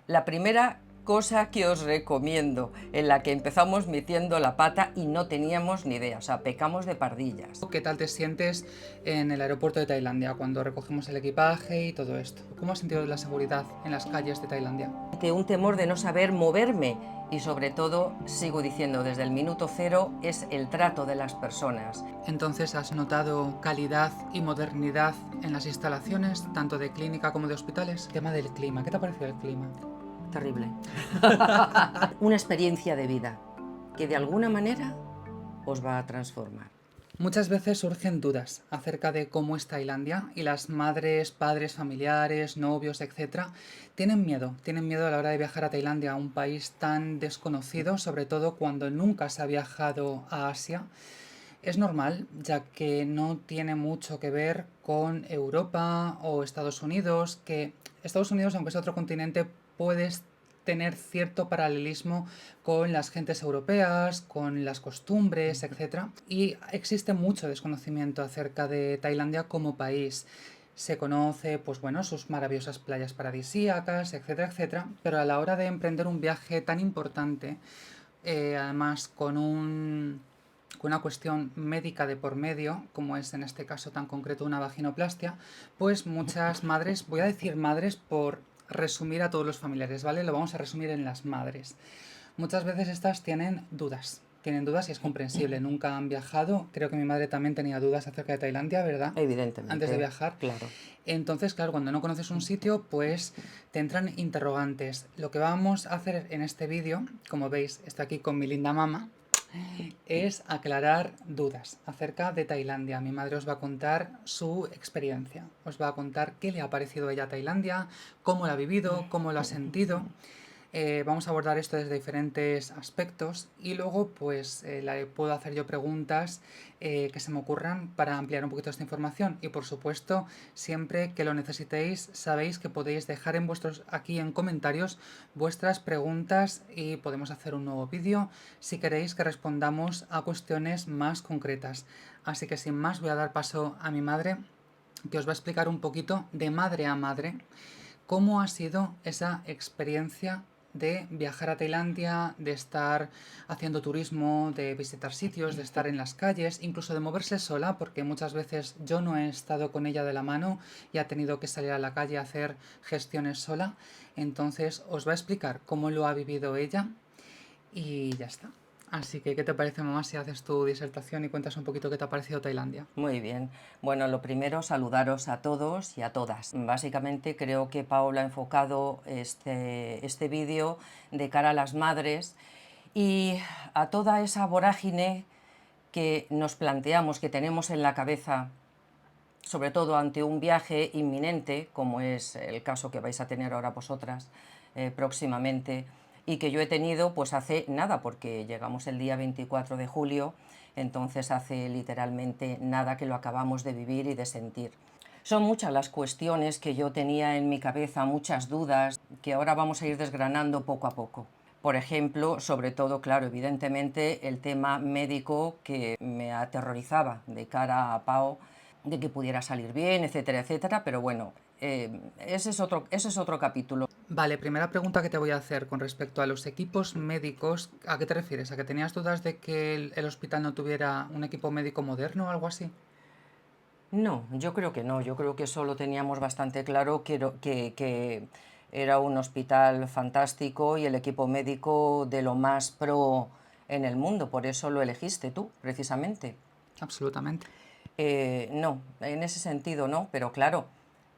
La primera cosa que os recomiendo, en la que empezamos metiendo la pata y no teníamos ni idea, o sea, pecamos de pardillas. ¿Qué tal te sientes en el aeropuerto de Tailandia cuando recogemos el equipaje y todo esto? ¿Cómo has sentido la seguridad en las calles de Tailandia? Un temor de no saber moverme y sobre todo, sigo diciendo desde el minuto cero, es el trato de las personas. Entonces, ¿has notado calidad y modernidad en las instalaciones, tanto de clínica como de hospitales? Tema del clima, ¿qué te ha parecido el clima? Terrible. Una experiencia de vida que de alguna manera os va a transformar. Muchas veces surgen dudas acerca de cómo es Tailandia y las madres, padres, familiares, novios, etc. Tienen miedo a la hora de viajar a Tailandia, un país tan desconocido, sobre todo cuando nunca se ha viajado a Asia. Es normal, ya que no tiene mucho que ver con Europa o Estados Unidos, que Estados Unidos, aunque es otro continente, puedes tener cierto paralelismo con las gentes europeas, con las costumbres, etc. Y existe mucho desconocimiento acerca de Tailandia como país. Se conoce, pues bueno, sus maravillosas playas paradisíacas, etcétera, etcétera, pero a la hora de emprender un viaje tan importante, además con una cuestión médica de por medio, como es en este caso tan concreto una vaginoplastia, pues muchas madres, voy a decir madres por resumir a todos los familiares, ¿vale? Lo vamos a resumir en las madres. Muchas veces estas tienen dudas y es comprensible, nunca han viajado, creo que mi madre también tenía dudas acerca de Tailandia, ¿verdad? Antes de Evidentemente, viajar. claro. Entonces, claro, cuando no conoces un sitio, pues te entran interrogantes. Lo que vamos a hacer en este vídeo, como veis, estoy aquí con mi linda mamá, es aclarar dudas acerca de Tailandia. Mi madre os va a contar su experiencia, os va a contar qué le ha parecido a ella a Tailandia, cómo lo ha vivido, cómo lo ha sentido. Vamos a abordar esto desde diferentes aspectos y luego pues le puedo hacer yo preguntas que se me ocurran para ampliar un poquito esta información y por supuesto siempre que lo necesitéis sabéis que podéis dejar aquí en comentarios vuestras preguntas y podemos hacer un nuevo vídeo si queréis que respondamos a cuestiones más concretas. Así que sin más voy a dar paso a mi madre que os va a explicar un poquito de madre a madre cómo ha sido esa experiencia de viajar a Tailandia, de estar haciendo turismo, de visitar sitios, de estar en las calles, incluso de moverse sola, porque muchas veces yo no he estado con ella de la mano y ha tenido que salir a la calle a hacer gestiones sola. Entonces os va a explicar cómo lo ha vivido ella y ya está. Así que, ¿qué te parece, mamá, si haces tu disertación y cuentas un poquito qué te ha parecido Tailandia? Muy bien. Bueno, lo primero, saludaros a todos y a todas. Básicamente creo que Paula ha enfocado este vídeo de cara a las madres y a toda esa vorágine que nos planteamos, que tenemos en la cabeza, sobre todo ante un viaje inminente, como es el caso que vais a tener ahora vosotras próximamente, y que yo he tenido pues hace nada, porque llegamos el día 24 de julio, entonces hace literalmente nada que lo acabamos de vivir y de sentir. Son muchas las cuestiones que yo tenía en mi cabeza, muchas dudas, que ahora vamos a ir desgranando poco a poco. Por ejemplo, sobre todo, claro, evidentemente, el tema médico que me aterrorizaba de cara a Pau, de que pudiera salir bien, etcétera, etcétera, pero bueno, ese es otro capítulo. Vale, primera pregunta que te voy a hacer con respecto a los equipos médicos. ¿A qué te refieres? ¿A que tenías dudas de que el hospital no tuviera un equipo médico moderno o algo así? No, yo creo que no, yo creo que eso lo teníamos bastante claro, que era un hospital fantástico y el equipo médico de lo más pro en el mundo, por eso lo elegiste tú, precisamente. Absolutamente. No, en ese sentido no, pero claro,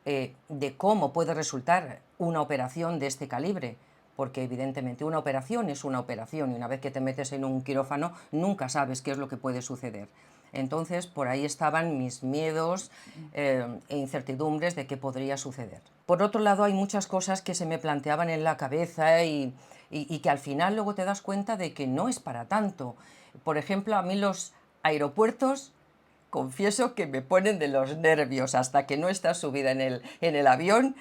de cómo puede resultar una operación de este calibre, porque evidentemente una operación es una operación y una vez que te metes en un quirófano nunca sabes qué es lo que puede suceder. Entonces, por ahí estaban mis miedos e incertidumbres de qué podría suceder. Por otro lado, hay muchas cosas que se me planteaban en la cabeza y que al final luego te das cuenta de que no es para tanto. Por ejemplo, a mí los aeropuertos confieso que me ponen de los nervios hasta que no estás subida en el avión.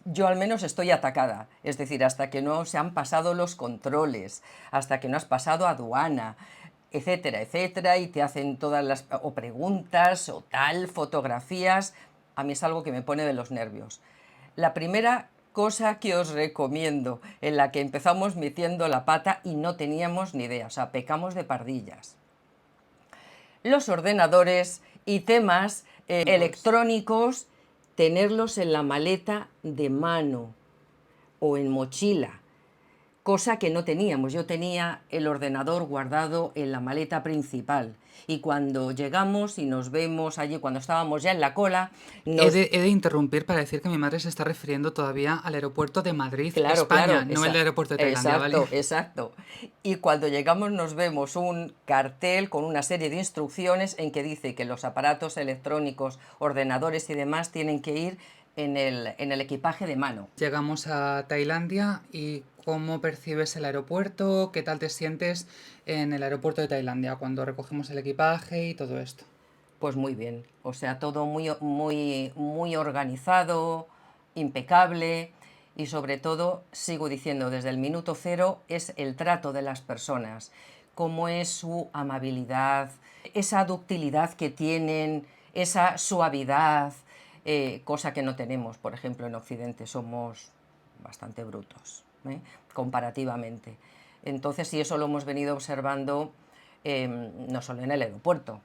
Yo al menos estoy atacada, es decir, hasta que no se han pasado los controles, hasta que no has pasado aduana, etcétera, etcétera, y te hacen todas las o preguntas o tal, fotografías, a mí es algo que me pone de los nervios. La primera cosa que os recomiendo, en la que empezamos metiendo la pata y no teníamos ni idea, o sea, pecamos de pardillas. Los ordenadores y temas electrónicos, tenerlos en la maleta de mano o en mochila, cosa que no teníamos. Yo tenía el ordenador guardado en la maleta principal y cuando llegamos y nos vemos allí, cuando estábamos ya en la cola, He de interrumpir para decir que mi madre se está refiriendo todavía al aeropuerto de Madrid, Claro, España, claro, no el aeropuerto de Tailandia, ¿vale? exacto, exacto. Y cuando llegamos nos vemos un cartel con una serie de instrucciones en que dice que los aparatos electrónicos, ordenadores y demás tienen que ir en el equipaje de mano. Llegamos a Tailandia y ¿cómo percibes el aeropuerto? ¿Qué tal te sientes en el aeropuerto de Tailandia cuando recogemos el equipaje y todo esto? Pues muy bien, o sea, todo muy organizado, impecable y sobre todo, sigo diciendo, desde el minuto cero es el trato de las personas, cómo es su amabilidad, esa ductilidad que tienen, esa suavidad, cosa que no tenemos, por ejemplo, en Occidente somos bastante brutos, comparativamente. Entonces, y eso lo hemos venido observando no solo en el aeropuerto,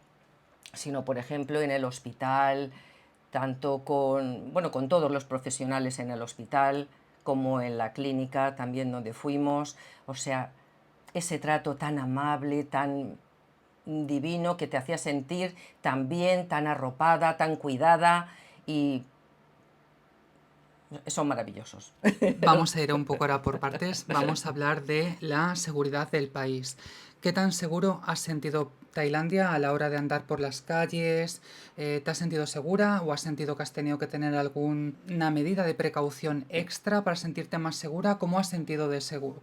sino por ejemplo en el hospital, tanto con todos los profesionales en el hospital como en la clínica también donde fuimos, o sea, ese trato tan amable, tan divino que te hacía sentir tan bien, tan arropada, tan cuidada y son maravillosos. Vamos a ir un poco ahora por partes. Vamos a hablar de la seguridad del país. ¿Qué tan seguro has sentido Tailandia a la hora de andar por las calles? ¿Te has sentido segura o has sentido que has tenido que tener alguna medida de precaución extra para sentirte más segura? ¿Cómo has sentido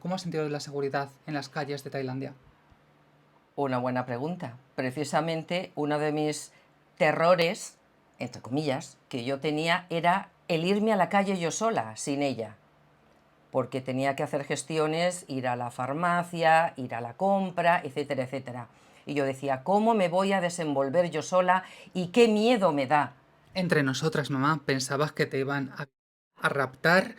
cómo has sentido la seguridad en las calles de Tailandia? Una buena pregunta. Precisamente uno de mis terrores, entre comillas, que yo tenía era el irme a la calle yo sola, sin ella, porque tenía que hacer gestiones, ir a la farmacia, ir a la compra, etcétera, etcétera. Y yo decía, ¿cómo me voy a desenvolver yo sola y qué miedo me da? Entre nosotras, mamá, pensabas que te iban a raptar,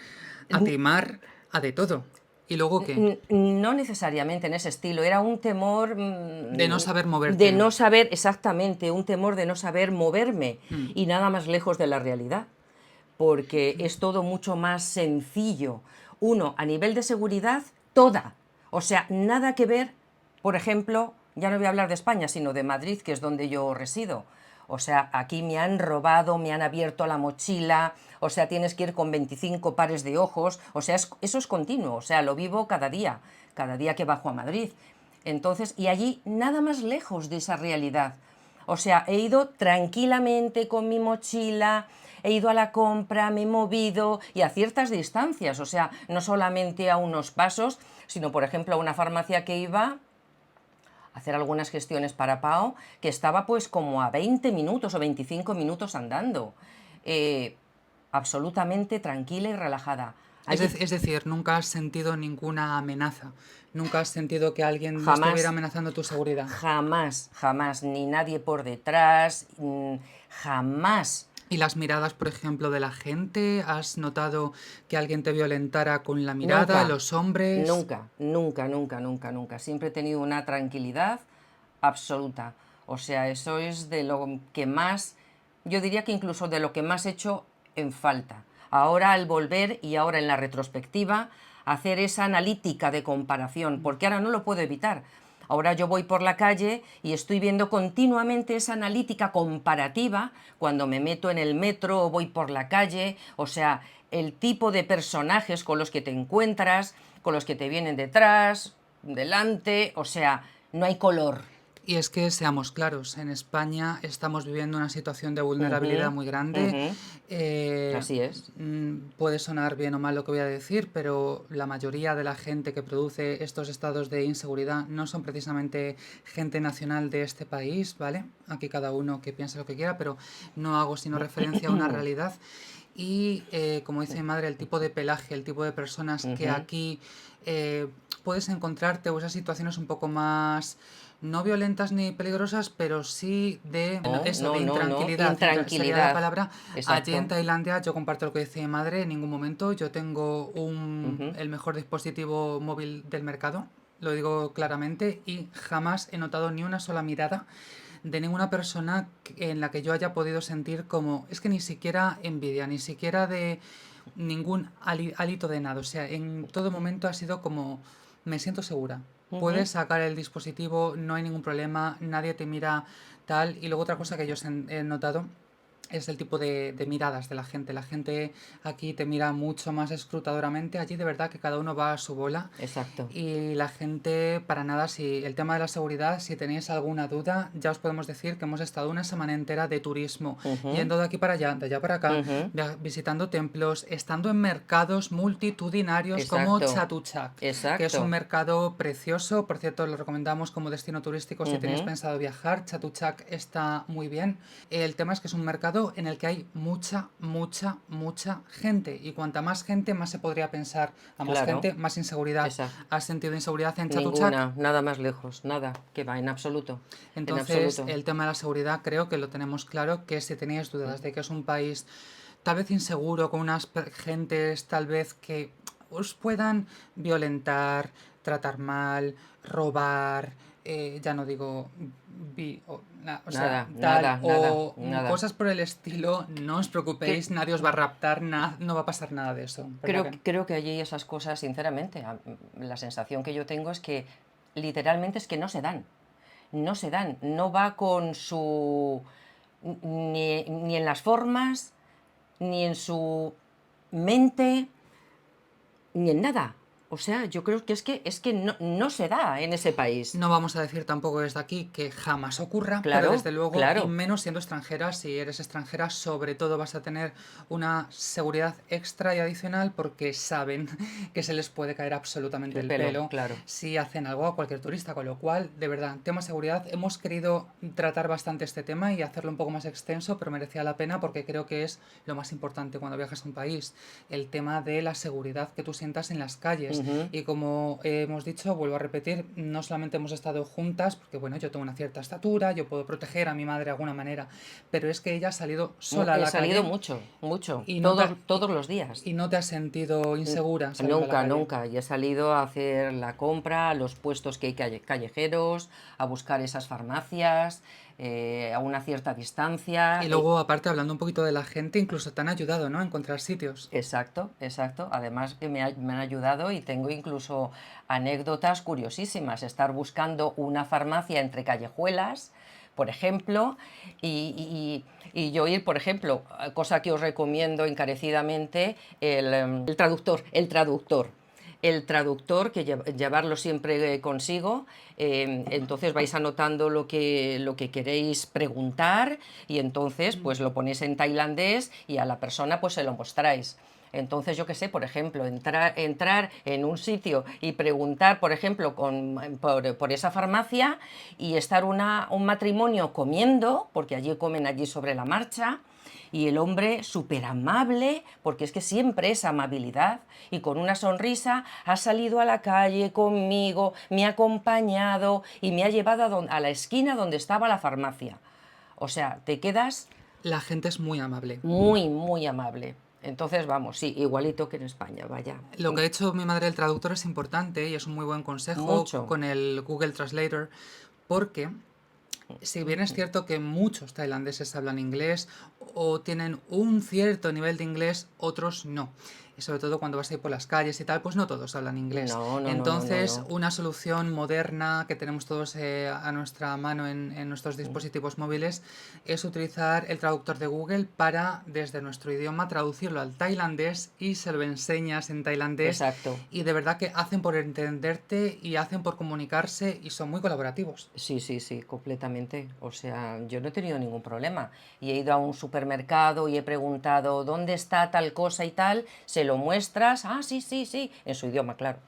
a timar, a de todo. ¿Y luego qué? No necesariamente en ese estilo, era un temor De no saber de moverte. no saber exactamente, un temor de no saber moverme Mm. y nada más lejos de la realidad, porque es todo mucho más sencillo. Uno, a nivel de seguridad, toda. O sea, nada que ver, por ejemplo, ya no voy a hablar de España, sino de Madrid, que es donde yo resido. O sea, aquí me han robado, me han abierto la mochila, o sea, tienes que ir con 25 pares de ojos, o sea, eso es continuo, o sea, lo vivo cada día que bajo a Madrid. Entonces, y allí nada más lejos de esa realidad. O sea, he ido tranquilamente con mi mochila, he ido a la compra, me he movido y a ciertas distancias, o sea, no solamente a unos pasos, sino, por ejemplo, a una farmacia que iba a hacer algunas gestiones para Pau, que estaba pues como a 20 minutos o 25 minutos andando. Absolutamente tranquila y relajada. Allí, Es decir, nunca has sentido ninguna amenaza. Nunca has sentido que alguien estuviera jamás, amenazando tu seguridad. jamás, jamás, ni nadie por detrás, jamás. ¿Y las miradas, por ejemplo, de la gente? ¿Has notado que alguien te violentara con la mirada? Nunca, ¿Los hombres? nunca, nunca, nunca, nunca, nunca. Siempre he tenido una tranquilidad absoluta. O sea, eso es de lo que más, yo diría que incluso de lo que más he hecho en falta. Ahora al volver y ahora en la retrospectiva, hacer esa analítica de comparación, porque ahora no lo puedo evitar. Ahora yo voy por la calle y estoy viendo continuamente esa analítica comparativa cuando me meto en el metro o voy por la calle, o sea, el tipo de personajes con los que te encuentras, con los que te vienen detrás, delante, o sea, no hay color. Y es que, seamos claros, en España estamos viviendo una situación de vulnerabilidad Ujú, muy grande. ujú, así es. Puede sonar bien o mal lo que voy a decir, pero la mayoría de la gente que produce estos estados de inseguridad no son precisamente gente nacional de este país, ¿vale? Aquí cada uno que piense lo que quiera, pero no hago sino referencia a una realidad. Y como dice mi madre, el tipo de pelaje, el tipo de personas que Ujú. aquí puedes encontrarte o esas situaciones un poco más no violentas ni peligrosas, pero sí de eso, de No, intranquilidad, sería la intranquilidad. palabra. Allí en Exacto. Tailandia yo comparto lo que decía mi madre, en ningún momento yo tengo Ujú. el mejor dispositivo móvil del mercado, lo digo claramente, y jamás he notado ni una sola mirada de ninguna persona en la que yo haya podido sentir como, es que ni siquiera envidia, ni siquiera de ningún hálito de nada. O sea, en todo momento ha sido como, me siento segura. Ujú. Puedes sacar el dispositivo, no hay ningún problema, nadie te mira tal. Y luego otra cosa que yo he notado es el tipo de miradas de la gente. La gente aquí te mira mucho más escrutadoramente. Allí de verdad que cada uno va a su bola. Exacto. Y la gente, para nada, si el tema de la seguridad, si tenéis alguna duda, ya os podemos decir que hemos estado una semana entera de turismo, Ujú. yendo de aquí para allá, de allá para acá, Ujú. visitando templos, estando en mercados multitudinarios como Exacto. Chatuchak, que es un Exacto. mercado precioso. Por cierto, lo recomendamos como destino turístico si tenéis Ujú. pensado viajar. Chatuchak está muy bien. El tema es que es un mercado en el que hay mucha gente. Y cuanta más gente, más se podría pensar. A más Claro. gente, más inseguridad. Exacto. ¿Has sentido inseguridad en Chatuchak? Ninguna, nada más lejos, nada, que va, en absoluto, en Entonces, absoluto. el tema de la seguridad creo que lo tenemos claro, que si teníais dudas de que es un país tal vez inseguro, con unas gentes tal vez que os puedan violentar, tratar mal, robar, ya no digo o sea, Nada, tal, nada, nada, o nada. cosas por el estilo, no os Cre- preocupéis, nadie os va a raptar, no va a pasar nada de eso, ¿verdad Creo, que no? creo que allí esas cosas, sinceramente, la sensación que yo tengo es que literalmente es que no se dan. No se dan. No va con su... ni en las formas, ni en su mente, ni en nada. O sea, yo creo que es que no se da en ese país. No vamos a decir tampoco desde aquí que jamás ocurra, pero Claro, desde luego, y claro. menos siendo extranjera, si eres extranjera, sobre todo vas a tener una seguridad extra y adicional porque saben que se les puede caer absolutamente El el pelo, pelo claro. si hacen algo a cualquier turista, con lo cual, de verdad, tema seguridad, hemos querido tratar bastante este tema y hacerlo un poco más extenso, pero merecía la pena porque creo que es lo más importante cuando viajas a un país, el tema de la seguridad que tú sientas en las calles. Ujú. Y como hemos dicho, vuelvo a repetir, no solamente hemos estado juntas, porque bueno, yo tengo una cierta estatura, yo puedo proteger a mi madre de alguna manera, pero es que ella ha salido sola a He la salido calle mucho, mucho, y no te, todos, todos los días. y no te has sentido insegura saliendo a la Nunca, calle. nunca. Y he salido a hacer la compra, a los puestos que hay callejeros, a buscar esas farmacias, a una cierta distancia. Y luego, aparte, hablando un poquito de la gente, incluso te han ayudado, ¿no? A encontrar sitios. Exacto, exacto. Además que me han ayudado y tengo incluso anécdotas curiosísimas. Estar buscando una farmacia entre callejuelas, por ejemplo, y yo ir, por ejemplo, cosa que os recomiendo encarecidamente, el traductor, el traductor. El traductor, que llevarlo siempre consigo, entonces vais anotando lo que queréis preguntar y entonces pues lo ponéis en tailandés y a la persona pues se lo mostráis. Entonces, yo qué sé, por ejemplo, entrar en un sitio y preguntar, por ejemplo, por esa farmacia y estar un matrimonio comiendo, porque allí comen allí sobre la marcha, y el hombre súper amable, porque es que siempre es amabilidad, y con una sonrisa ha salido a la calle conmigo, me ha acompañado y me ha llevado a la esquina donde estaba la farmacia. O sea, te quedas La gente es muy amable. muy, muy amable. Entonces, vamos, sí, igualito que en España, vaya. Lo que ha hecho mi madre el traductor es importante y es un muy buen consejo Mucho. con el Google Translator, porque si bien es cierto que muchos tailandeses hablan inglés o tienen un cierto nivel de inglés, otros no. Y sobre todo cuando vas a ir por las calles y tal, pues no todos hablan inglés. No, no, no, no, no, Entonces, no. una solución moderna que tenemos todos a nuestra mano en nuestros dispositivos móviles es utilizar el traductor de Google para, desde nuestro idioma, traducirlo al tailandés y se lo enseñas en tailandés. Exacto. Y de verdad que hacen por entenderte y hacen por comunicarse y son muy colaborativos. Sí, sí, sí, completamente. O sea, yo no he tenido ningún problema. Y he ido a un supermercado y he preguntado dónde está tal cosa y tal, se lo muestras, ah, sí, sí, sí, en su idioma, claro.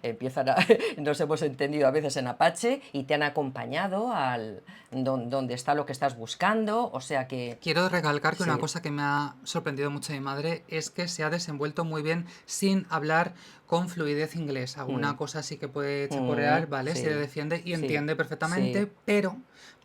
Empiezan a, nos hemos entendido a veces en apache y te han acompañado al donde está lo que estás buscando, o sea que Quiero recalcar que una sí. cosa que me ha sorprendido mucho a mi madre es que se ha desenvuelto muy bien sin hablar con fluidez inglés. Alguna Mm, cosa sí que puede chaporear, ¿vale? Se sí, defiende y sí, entiende perfectamente, sí,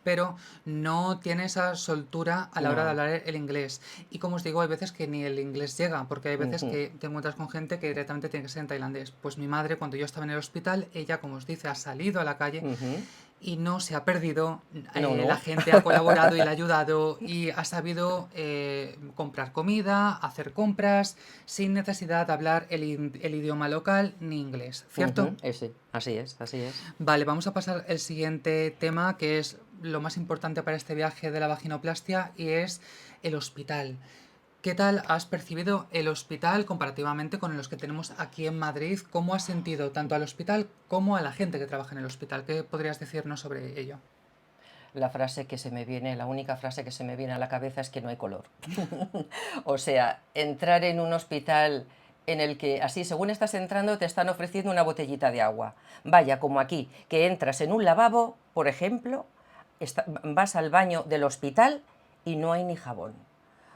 pero no tiene esa soltura a la hora de no. hablar el inglés. Y como os digo, hay veces que ni el inglés llega, porque hay veces Ujú. que te encuentras con gente que directamente tiene que ser en tailandés. Pues mi madre, cuando yo estaba en el hospital, ella, como os dice, ha salido a la calle Ujú. y no se ha perdido. No, La no. gente ha colaborado y le ha ayudado y ha sabido comprar comida, hacer compras, sin necesidad de hablar el idioma local ni inglés, ¿cierto? Ujú, ese, así es, así es. Vale, vamos a pasar al siguiente tema, que es lo más importante para este viaje de la vaginoplastia, y es el hospital. ¿Qué tal has percibido el hospital comparativamente con los que tenemos aquí en Madrid? ¿Cómo has sentido tanto al hospital como a la gente que trabaja en el hospital? ¿Qué podrías decirnos sobre ello? La frase que se me viene, la única frase que se me viene a la cabeza es que no hay color. O sea, entrar en un hospital en el que así, según estás entrando, te están ofreciendo una botellita de agua. Vaya, como aquí, que entras en un lavabo, por ejemplo, vas al baño del hospital y no hay ni jabón.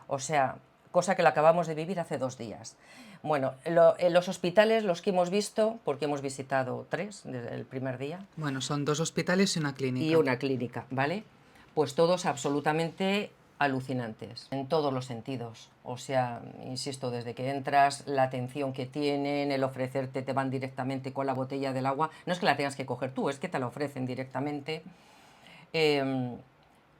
O sea, cosa que la acabamos de vivir hace 2 días. Bueno, en los hospitales, los que hemos visto, porque hemos visitado 3 desde el primer día, Bueno, son 2 hospitales y una y clínica. una clínica, ¿vale? Pues todos absolutamente alucinantes, en todos los sentidos. O sea, insisto, desde que entras, la atención que tienen, el ofrecerte, te van directamente con la botella del agua. No es que la tengas que coger tú, es que te la ofrecen directamente. Eh,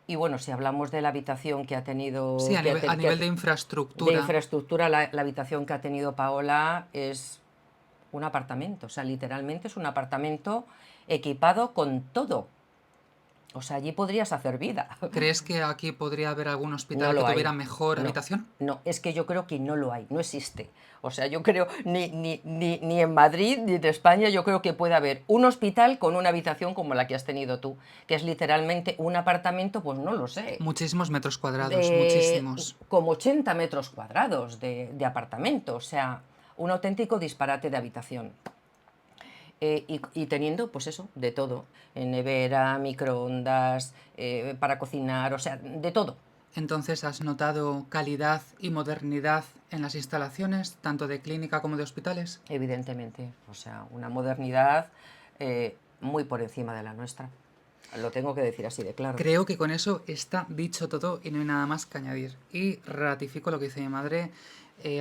y bueno, si hablamos de la habitación que ha Sí, tenido, a nivel de de infraestructura. infraestructura, la habitación que ha tenido Paola es un apartamento, o sea, literalmente es un apartamento equipado con todo. O sea, allí podrías hacer vida. ¿Crees que aquí podría haber algún No hospital que lo tuviera hay. mejor No, habitación? no, es que yo creo que no lo hay, no existe. O sea, yo creo, ni en Madrid ni en España, yo creo que puede haber un hospital con una habitación como la que has tenido tú, que es literalmente un apartamento, pues no lo sé, Muchísimos metros cuadrados, de muchísimos. como 80 metros cuadrados de apartamento, o sea, un auténtico disparate de habitación. Y teniendo, pues eso, de todo, nevera, microondas, para cocinar, o sea, de todo. Entonces, ¿has notado calidad y modernidad en las instalaciones, tanto de clínica como de hospitales? Evidentemente, o sea, una modernidad muy por encima de la nuestra. Lo tengo que decir así de claro. Creo que con eso está dicho todo y no hay nada más que añadir. Y ratifico lo que dice mi madre,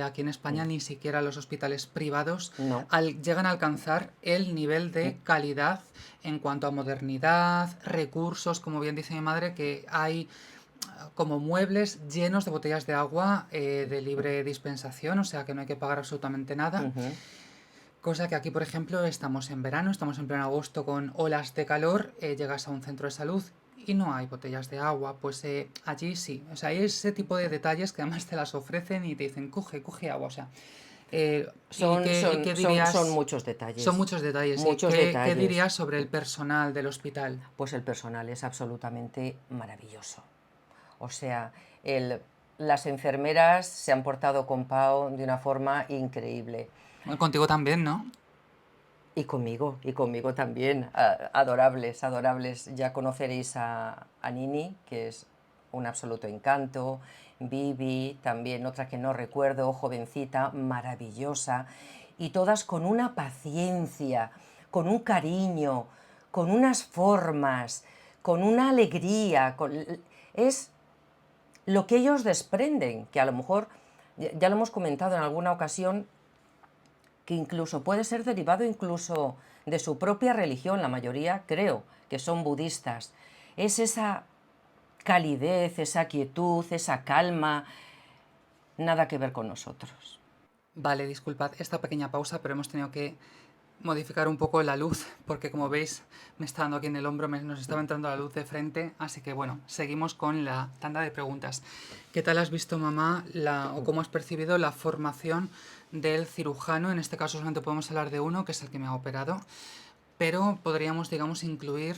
aquí en España ni siquiera los hospitales privados No. llegan a alcanzar el nivel de calidad en cuanto a modernidad, recursos, como bien dice mi madre, que hay como muebles llenos de botellas de agua de libre dispensación, o sea que no hay que pagar absolutamente nada. Ujú. Cosa que aquí, por ejemplo, estamos en verano, estamos en pleno agosto con olas de calor, llegas a un centro de salud y no hay botellas de agua, pues allí sí. O sea, hay ese tipo de detalles que además te las ofrecen y te dicen, coge agua, o sea. ¿Y qué Son dirías? muchos Son detalles, muchos detalles, ¿y muchos qué detalles. dirías sobre el personal del hospital? Pues el personal es absolutamente maravilloso. O sea, el, las enfermeras se han portado con Pau de una forma increíble. Bueno, contigo también, ¿no? Y conmigo también. Adorables, adorables. Ya conoceréis a Nini, que es un absoluto encanto. Vivi, también otra que no recuerdo, jovencita, maravillosa. Y todas con una paciencia, con un cariño, con unas formas, con una alegría. Es lo que ellos desprenden, que a lo mejor, ya lo hemos comentado en alguna ocasión, que incluso puede ser derivado incluso de su propia religión, la mayoría creo que son budistas. Es esa calidez, esa quietud, esa calma, nada que ver con nosotros. Vale, disculpad esta pequeña pausa, pero hemos tenido que modificar un poco la luz, porque como veis me está dando aquí en el hombro, nos estaba entrando la luz de frente, así que bueno, seguimos con la tanda de preguntas. ¿Qué tal has visto, mamá, o cómo has percibido la formación del cirujano? En este caso solamente podemos hablar de uno, que es el que me ha operado, pero podríamos, digamos, incluir...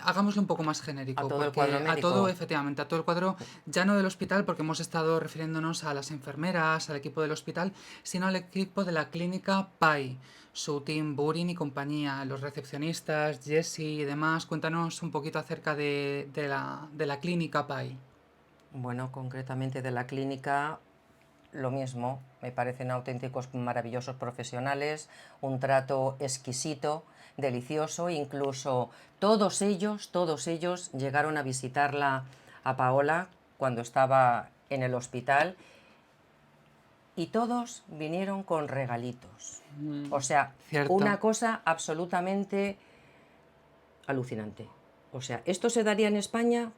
Hagámoslo un poco más A genérico, todo el cuadro porque a todo, médico, efectivamente, a todo el cuadro, ya no del hospital, porque hemos estado refiriéndonos a las enfermeras, al equipo del hospital, sino al equipo de la clínica PAI, su team Burin y compañía, los recepcionistas, Jesse y demás. Cuéntanos un poquito acerca de la clínica PAI. bueno, concretamente de la clínica, lo mismo, me parecen auténticos maravillosos profesionales, un trato exquisito, delicioso, incluso todos ellos llegaron a visitarla a Paola cuando estaba en el hospital y todos vinieron con regalitos. O sea, Cierto. una cosa absolutamente alucinante. O sea, ¿esto se daría en España?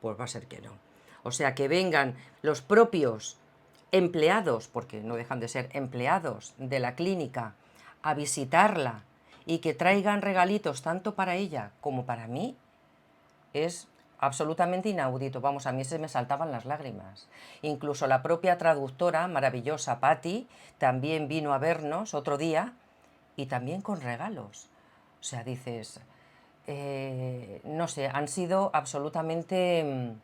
Pues va a ser que no. O sea, que vengan los propios empleados, porque no dejan de ser empleados de la clínica, a visitarla y que traigan regalitos tanto para ella como para mí, es absolutamente inaudito. Vamos, a mí se me saltaban las lágrimas. Incluso la propia traductora, maravillosa Patti, también vino a vernos otro día y también con regalos. O sea, dices, no sé, han sido absolutamente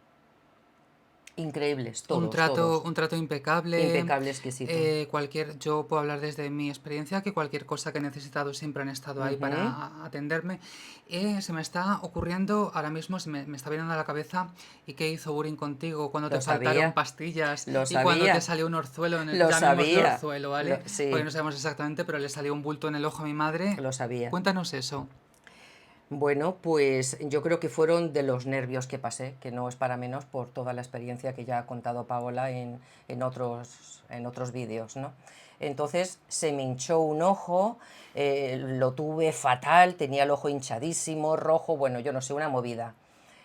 increíbles, todos. Un trato impecable. Impecable, exquisito. Yo puedo hablar desde mi experiencia que cualquier cosa que he necesitado siempre han estado ahí para atenderme. Se me está ocurriendo ahora mismo, me está viniendo a la cabeza, ¿y qué hizo Burin contigo cuando te faltaron pastillas lo y cuando te sabía, salió un orzuelo, lo llamémosle sabía, orzuelo, ¿vale? sí, Porque no sabemos exactamente, pero le salió un bulto en el ojo a mi madre. lo sabía. Cuéntanos eso. Bueno, pues yo creo que fueron de los nervios que pasé, que no es para menos por toda la experiencia que ya ha contado Paola en otros vídeos, ¿no? Entonces se me hinchó un ojo, lo tuve fatal, tenía el ojo hinchadísimo, rojo, bueno, yo no sé, una movida.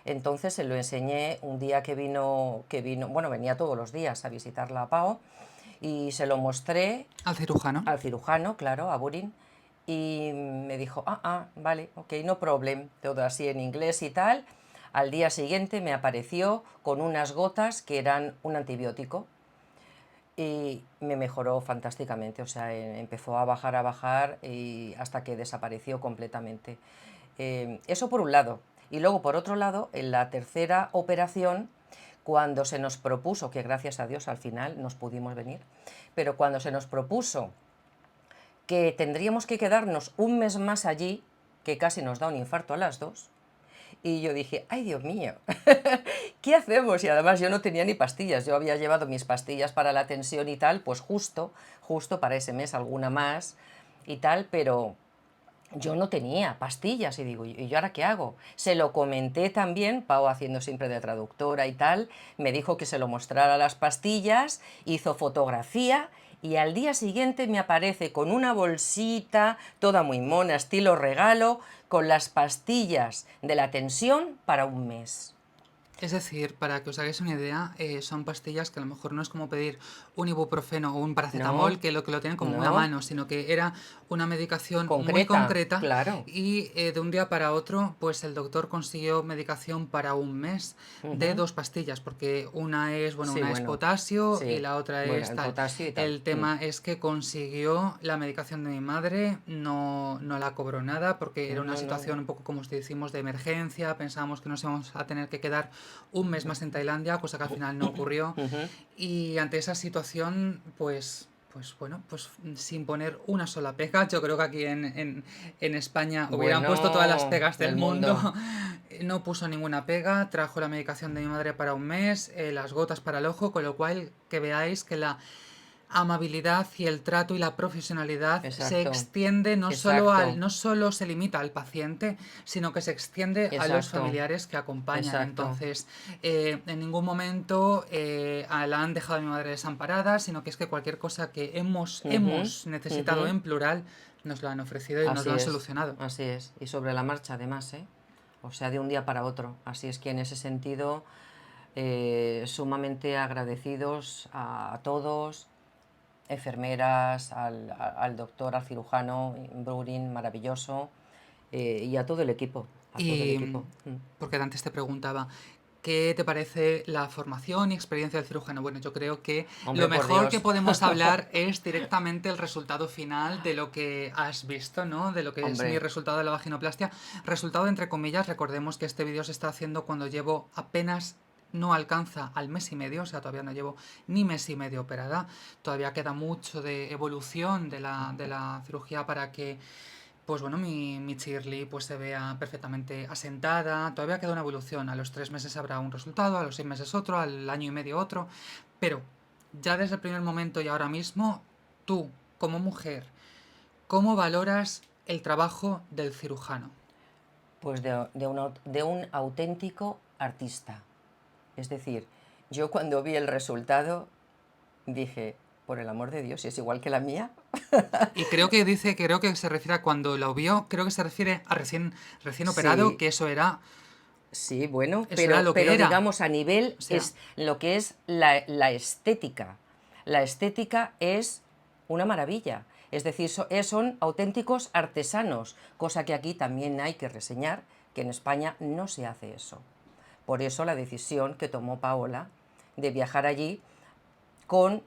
Entonces se lo enseñé un día que vino, bueno, venía todos los días a visitarla a Pao, y se lo mostré Al cirujano. al cirujano, claro, a Burin, y me dijo, vale, ok, no problem, todo así en inglés y tal. Al día siguiente me apareció con unas gotas que eran un antibiótico y me mejoró fantásticamente, o sea, empezó a bajar y hasta que desapareció completamente. Eso por un lado. Y luego, por otro lado, en la tercera operación, cuando se nos propuso, que gracias a Dios al final nos pudimos venir, pero cuando se nos propuso que tendríamos que quedarnos un mes más allí, que casi nos da un infarto a las dos, y yo dije, ay Dios mío, ¿qué hacemos? Y además yo no tenía ni pastillas, yo había llevado mis pastillas para la tensión y tal, pues justo para ese mes alguna más y tal, pero yo no tenía pastillas y digo, ¿y yo ahora qué hago? Se lo comenté también, Pau haciendo siempre de traductora y tal, me dijo que se lo mostrara las pastillas, hizo fotografía y al día siguiente me aparece con una bolsita, toda muy mona, estilo regalo, con las pastillas de la tensión para un mes. Es decir, para que os hagáis una idea, son pastillas que a lo mejor no es como pedir un ibuprofeno o un paracetamol, No, que lo tienen como muy a no, mano, sino que era una medicación muy concreta, concreta claro. y de un día para otro, pues el doctor consiguió medicación para un mes de 2 pastillas, porque Sí, una es bueno, potasio y sí, la otra bueno, es el tal. potasio y tal. El tema es que consiguió la medicación de mi madre, no la cobró nada, porque era una No, no, situación no. un poco, como os decimos, de emergencia, pensábamos que nos íbamos a tener que quedar un mes más en Tailandia, cosa que al final no ocurrió. Y ante esa situación, pues bueno, pues sin poner una sola pega, yo creo que aquí en España hubieran puesto todas las Bueno, pegas del del mundo. mundo. No puso ninguna pega, trajo la medicación de mi madre para un mes, las gotas para el ojo, con lo cual que veáis que la amabilidad y el trato y la profesionalidad se Exacto, extiende exacto, no solo se limita al paciente, sino que se extiende a los exacto, familiares que acompañan. exacto. Entonces, en ningún momento la han dejado a mi madre desamparada, sino que es que cualquier cosa que Ujú, hemos necesitado ujú. en plural, nos lo han ofrecido y nos lo han solucionado. Así es. Y sobre la marcha además, ¿eh? O sea, de un día para otro. Así es que en ese sentido, sumamente agradecidos a todos, enfermeras, al doctor, al cirujano, Brurin, maravilloso, y a todo el equipo, a todo el Y equipo. porque antes te preguntaba, ¿qué te parece la formación y experiencia del cirujano? Bueno, yo creo que lo Hombre, por mejor que Dios. podemos hablar es directamente el resultado final de lo que has visto, ¿no? De lo que es mi Hombre, resultado de la vaginoplastia. Resultado entre comillas, recordemos que este vídeo se está haciendo cuando llevo apenas no alcanza al mes y medio, o sea, todavía no llevo ni mes y medio operada. Todavía queda mucho de evolución de la cirugía para que pues bueno, mi Shirley pues se vea perfectamente asentada. Todavía queda una evolución. A los 3 meses habrá un resultado, a los 6 meses otro, al año y medio otro. Pero ya desde el primer momento y ahora mismo, tú, como mujer, ¿cómo valoras el trabajo del cirujano? Pues de un auténtico artista. Es decir, yo cuando vi el resultado dije, por el amor de Dios, si es igual que la mía. Y creo que se refiere a cuando lo vio, creo que se refiere a recién operado, Sí, que sí, bueno, eso era lo que pero era. digamos a nivel O sea, es lo que es la estética. La estética es una maravilla. Es decir, son auténticos artesanos, cosa que aquí también hay que reseñar, que en España no se hace eso. Por eso la decisión que tomó Paola de viajar allí con,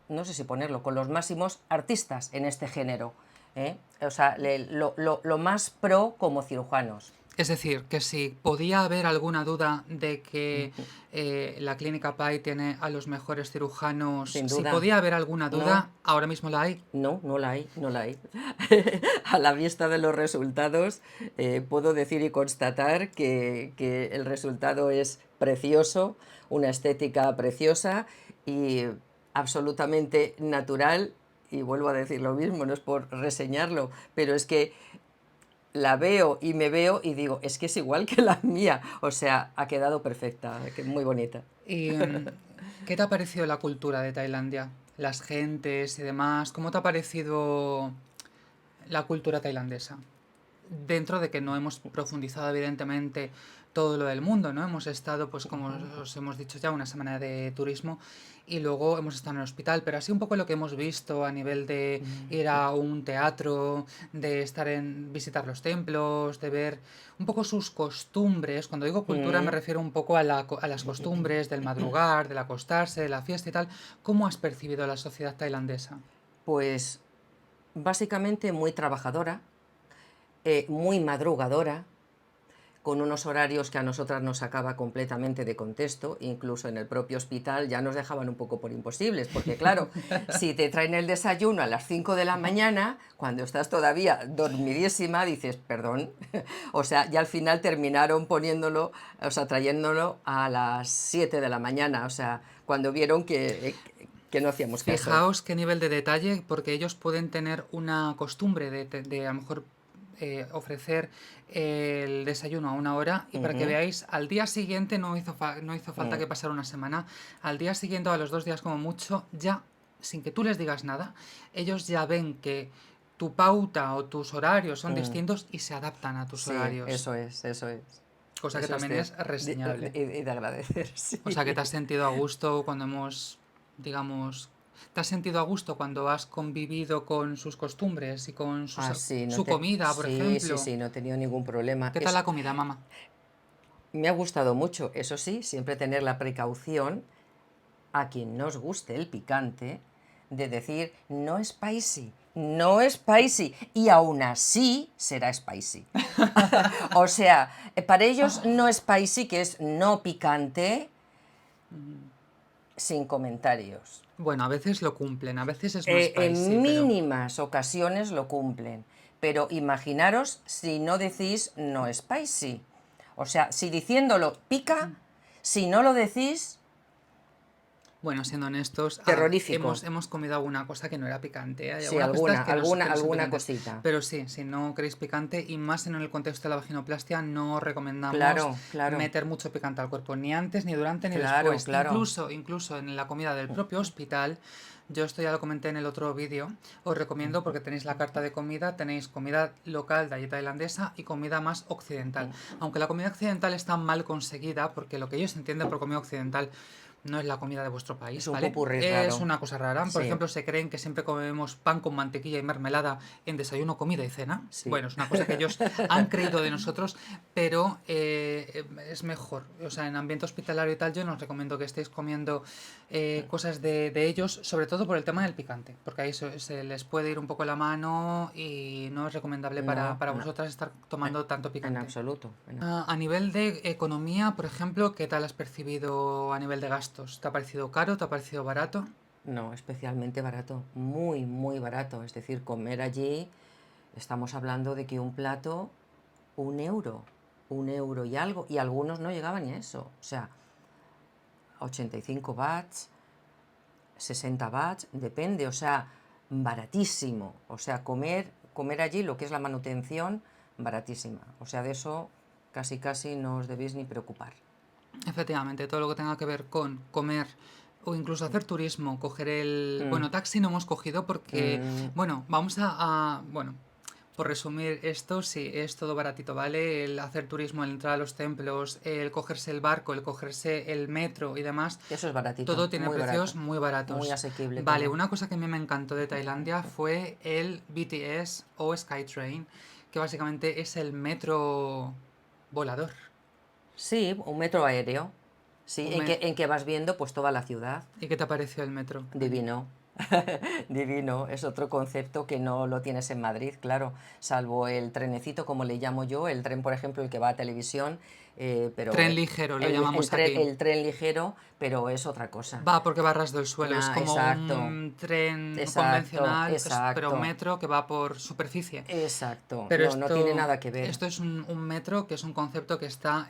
no sé si ponerlo, con los máximos artistas en este género. ¿Eh? O sea, lo más pro como cirujanos. es decir, que si podía haber alguna duda de que la Clínica Pai tiene a los mejores cirujanos, Sin si duda. podía haber alguna No, duda, ahora mismo la hay. no, no la hay, no la hay. A la vista de los resultados, puedo decir y constatar que el resultado es precioso, una estética preciosa y absolutamente natural. Y vuelvo a decir lo mismo, no es por reseñarlo, pero es que la veo y me veo y digo, es que es igual que la mía. O sea, ha quedado perfecta, que muy bonita. ¿Y qué te ha parecido la cultura de Tailandia? Las gentes y demás. ¿Cómo te ha parecido la cultura tailandesa? Dentro de que no hemos profundizado evidentemente todo lo del mundo, ¿no? Hemos estado, pues como os hemos dicho ya, una semana de turismo y luego hemos estado en el hospital, pero así un poco lo que hemos visto a nivel de ir a un teatro, de visitar los templos, de ver un poco sus costumbres. Cuando digo cultura me Mm, refiero un poco a las costumbres del madrugar, del acostarse, de la fiesta y tal. ¿Cómo has percibido la sociedad tailandesa? Pues básicamente muy trabajadora, muy madrugadora, con unos horarios que a nosotras nos sacaba completamente de contexto, incluso en el propio hospital ya nos dejaban un poco por imposibles, porque claro, si te traen el desayuno a las 5 de la mañana, cuando estás todavía dormidísima, dices, perdón, o sea, ya al final terminaron poniéndolo, o sea, trayéndolo a las 7 de la mañana, o sea, cuando vieron que no hacíamos caso. Fijaos qué nivel de detalle, porque ellos pueden tener una costumbre de a lo mejor ofrecer el desayuno a una hora y para que Ujú, veáis, al día siguiente no hizo falta mm, que pasara una semana, al día siguiente o a los 2 días como mucho, ya, sin que tú les digas nada, ellos ya ven que tu pauta o tus horarios son mm. distintos y se adaptan a tus Sí, horarios, eso es, cosa que eso es también es cierto, reseñable. y de agradecer, O sea, que te sí. has sentido a gusto cuando digamos, te has sentido a gusto cuando has convivido con sus costumbres y con Ah, sí, su comida, por sí, sí, ejemplo. sí, no he tenido ningún problema. ¿Qué tal la comida, mamá? Me ha gustado mucho, eso sí, siempre tener la precaución a quien nos guste el picante de decir no es spicy, no es spicy, y aún así será spicy. O sea, para ellos no spicy, que es no picante, sin comentarios. Bueno, a veces lo cumplen, a veces es no spicy, En pero... mínimas ocasiones lo cumplen, pero imaginaros si no decís no spicy. O sea, si diciéndolo pica, si no lo decís, Bueno, siendo honestos, terrorífico. hemos comido alguna cosa que no era picante. Hay Sí, algunas cositas que no son alguna picantes. cosita. Pero sí, si no queréis picante, y más en el contexto de la vaginoplastia, no recomendamos Claro, claro, meter mucho picante al cuerpo, ni antes, ni durante, ni claro, después. claro. Incluso en la comida del propio hospital, yo esto ya lo comenté en el otro vídeo, os recomiendo porque tenéis la carta de comida, tenéis comida local de allí tailandesa y comida más occidental. Aunque la comida occidental está mal conseguida, porque lo que ellos entienden por comida occidental no es la comida de vuestro Es país, un ¿vale? popurrí Es raro. una cosa rara. Por Sí, ejemplo, se creen que siempre comemos pan con mantequilla y mermelada en desayuno, comida y cena. sí. Bueno, es una cosa que ellos han creído de nosotros, pero es mejor. O sea, en ambiente hospitalario y tal, yo no os recomiendo que estéis comiendo cosas de ellos, sobre todo por el tema del picante, porque ahí se les puede ir un poco la mano y no es recomendable No, para vosotras estar tomando tanto en picante. absoluto. A nivel de economía, por ejemplo, ¿qué tal has percibido a nivel de gastos? ¿Te ha parecido caro? ¿Te ha parecido barato? No, especialmente barato, muy, muy barato. Es decir, comer allí, estamos hablando de que un plato, 1 euro, 1 euro y algo, y algunos no llegaban ni a eso. O sea, 85 bahts, 60 bahts, depende, o sea, baratísimo. O sea, comer allí, lo que es la manutención, baratísima. O sea, de eso casi no os debéis ni preocupar. Efectivamente, todo lo que tenga que ver con comer o incluso hacer turismo, coger el... Bueno, taxi no hemos cogido porque, bueno, vamos bueno, por resumir esto, sí, es todo baratito, ¿vale? El hacer turismo, el entrar a los templos, el cogerse el barco, el cogerse el metro y demás, Eso es baratito, todo tiene muy precios barato, muy baratos. muy asequible Vale, todo. una cosa que a mí me encantó de Tailandia fue el BTS o SkyTrain, que básicamente es el metro volador. Sí, un metro aéreo. Sí, Un me- en que vas viendo pues toda la ciudad. ¿Y qué te pareció el metro? Divino. Divino, es otro concepto que no lo tienes en Madrid, claro, salvo el trenecito, como le llamo yo, el tren, por ejemplo, el que va a televisión, pero Tren ligero, lo llamamos aquí. el tren ligero, pero es otra cosa. Va porque va a ras del suelo, es como Exacto, un tren exacto, convencional, pero exacto, metro que va por superficie. exacto, Pero no tiene nada que ver. esto es un metro que es un concepto que está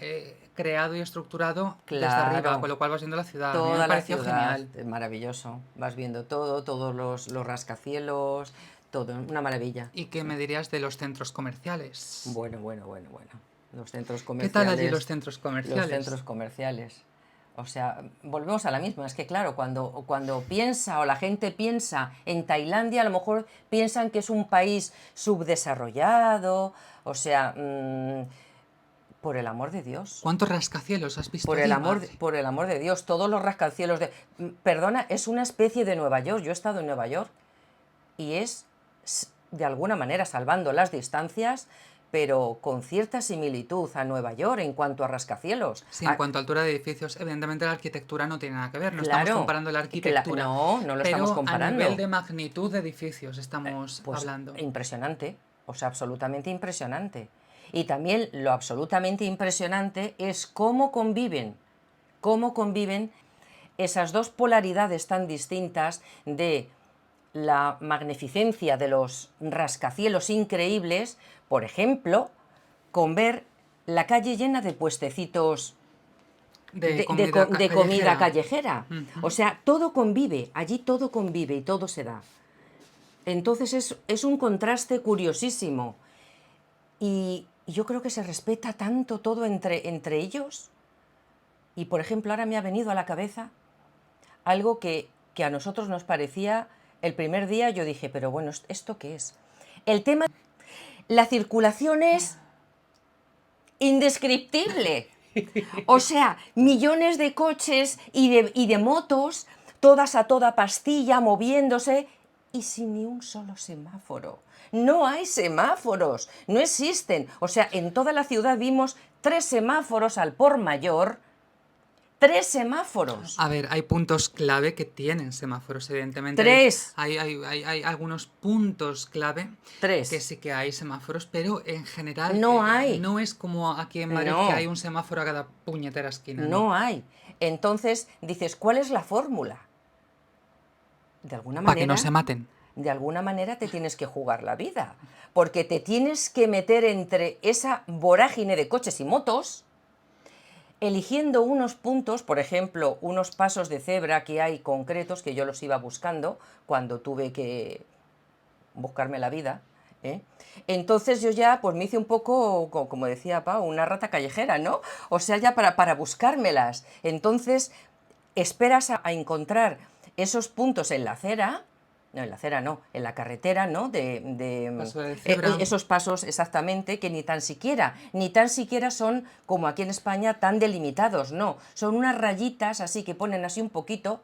creado y estructurado desde arriba, Claro, con lo cual vas viendo la ciudad. A mí me toda la pareció ciudad, genial. maravilloso, vas viendo todo, todos los rascacielos, todo, una maravilla. ¿Y qué me dirías de los centros comerciales? Bueno. Los centros ¿Qué tal allí comerciales. los centros comerciales? Los centros comerciales. O sea, volvemos a la misma. Es que claro, cuando piensa o la gente piensa en Tailandia, a lo mejor piensan que es un país subdesarrollado. O sea, por el amor de Dios. ¿Cuántos rascacielos has visto allí, madre? Por el amor de Dios, todos los rascacielos de... Perdona, es una especie de Nueva York. Yo he estado en Nueva York y es, de alguna manera, salvando las distancias, pero con cierta similitud a Nueva York en cuanto a rascacielos. Sí, en cuanto a altura de edificios, evidentemente la arquitectura no tiene nada que ver, no Claro, estamos comparando la arquitectura. no lo estamos pero comparando. a nivel de magnitud de edificios estamos Pues hablando. impresionante, o sea, absolutamente impresionante. Y también lo absolutamente impresionante es cómo conviven esas dos polaridades tan distintas de la magnificencia de los rascacielos increíbles, por ejemplo, con ver la calle llena de puestecitos De comida comida callejera. callejera. O sea, todo convive, allí todo convive y todo se da. Entonces es un contraste curiosísimo. Y yo creo que se respeta tanto todo entre ellos. Y, por ejemplo, ahora me ha venido a la cabeza algo que a nosotros nos parecía, el primer día yo dije, pero bueno, ¿esto qué es? El tema, la circulación es indescriptible. O sea, millones de coches y de motos, todas a toda pastilla, moviéndose, y sin ni un solo semáforo. No hay semáforos, no existen. O sea, en toda la ciudad vimos 3 semáforos al por mayor. 3 semáforos. A ver, hay puntos clave que tienen semáforos, evidentemente. 3. Hay algunos puntos clave 3. que sí que hay semáforos, pero en general No hay. no es como aquí en Madrid No. que hay un semáforo a cada puñetera esquina. No hay. Entonces dices, ¿cuál es la fórmula? De alguna Para que manera, no se maten. de alguna manera te tienes que jugar la vida, porque te tienes que meter entre esa vorágine de coches y motos, eligiendo unos puntos, por ejemplo, unos pasos de cebra que hay concretos, que yo los iba buscando cuando tuve que buscarme la vida, ¿eh? Entonces yo ya pues me hice un poco, como decía Pau, una rata callejera, ¿no? O sea, ya para buscármelas. Entonces esperas a encontrar esos puntos en la acera, no, en la acera no, en la carretera, ¿no? Paso de cebra. Esos pasos exactamente que ni tan siquiera son como aquí en España tan delimitados, no, son unas rayitas así que ponen así un poquito.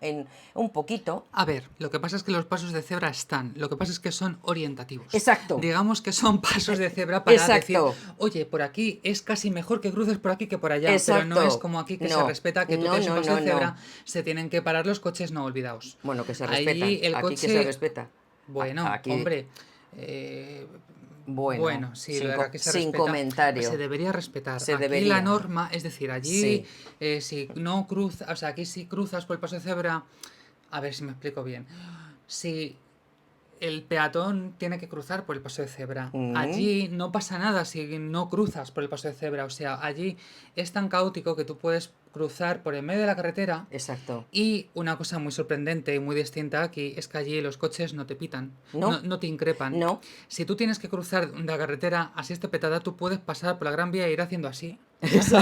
A ver, lo que pasa es que los pasos de cebra están, lo que pasa es que son orientativos. Exacto. Digamos que son pasos de cebra para Exacto. decir, oye, por aquí es casi mejor que cruces por aquí que por allá, Exacto. pero no es como aquí que No. se respeta que tú No, tienes un no, paso de no, cebra, no. se tienen que parar los coches, no olvidaos. Bueno, que se Ahí respetan. el Aquí coche... que se respeta. Bueno, Aquí, hombre, bueno, sí, sin, lo de que se sin respeta, comentario. se debería respetar. Se Aquí debería. la norma, es decir, allí Sí. si no cruzas, o sea, aquí si cruzas por el paso de cebra, a ver si me explico bien, si el peatón tiene que cruzar por el paso de cebra. Mm. Allí no pasa nada si no cruzas por el paso de cebra. O sea, allí es tan caótico que tú puedes cruzar por el medio de la carretera. Exacto. Y una cosa muy sorprendente y muy distinta aquí es que allí los coches no te pitan, No. no te increpan. No. Si tú tienes que cruzar la carretera así esté petada, tú puedes pasar por la Gran Vía e ir haciendo así. Y se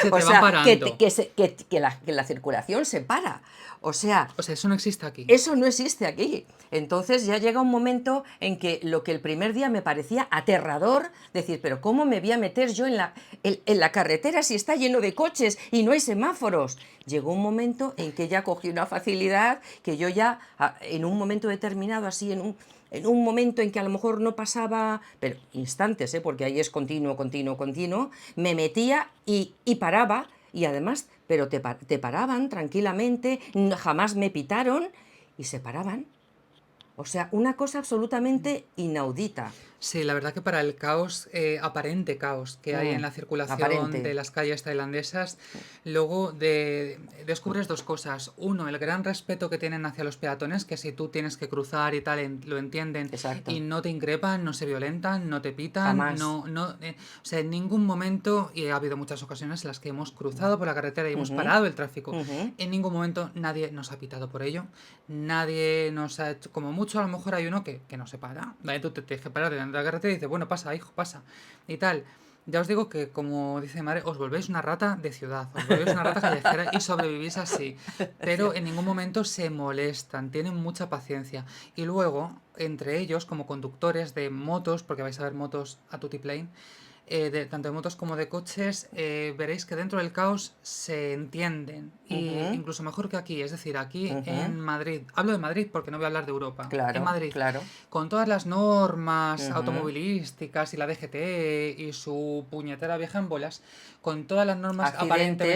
O te sea, van parando. que la circulación se para. O sea, O sea, eso no existe aquí. eso no existe aquí. Entonces ya llega un momento en que lo que el primer día me parecía aterrador, decir, pero ¿cómo me voy a meter yo en la carretera si está lleno de coches y no hay semáforos? Llegó un momento en que ya cogí una facilidad que yo ya, en un momento determinado, así en un momento en que a lo mejor no pasaba, pero instantes, porque ahí es continuo, continuo, continuo, me metía y paraba, y además, pero te paraban tranquilamente, jamás me pitaron y se paraban. O sea, una cosa absolutamente inaudita. Sí, la verdad que para el caos, aparente caos que hay en la circulación Aparente. de las calles tailandesas, luego descubres dos cosas. Uno, el gran respeto que tienen hacia los peatones, que si tú tienes que cruzar y tal, lo entienden. Exacto. Y no te increpan, no se violentan, no te pitan, Jamás. o sea, en ningún momento, y ha habido muchas ocasiones en las que hemos cruzado por la carretera y hemos parado el tráfico, en ningún momento nadie nos ha pitado por ello, nadie nos ha hecho, como mucho a lo mejor hay uno que no se para, ¿vale? Tú te tienes que parar delante de la carretera y dices, bueno, pasa, hijo, pasa, y tal. Ya os digo que, como dice mi madre, os volvéis una rata de ciudad, os volvéis una rata callejera y sobrevivís así. Pero en ningún momento se molestan, tienen mucha paciencia. Y luego, entre ellos, como conductores de motos, porque vais a ver motos a tutiplane, tanto de motos como de coches, veréis que dentro del caos se entienden. Y incluso mejor que aquí, es decir, aquí en Madrid, hablo de Madrid porque no voy a hablar de Europa, Claro, en Madrid, claro. con todas las normas automovilísticas y la DGT y su puñetera vieja en bolas, con todas las normas, Accidentes,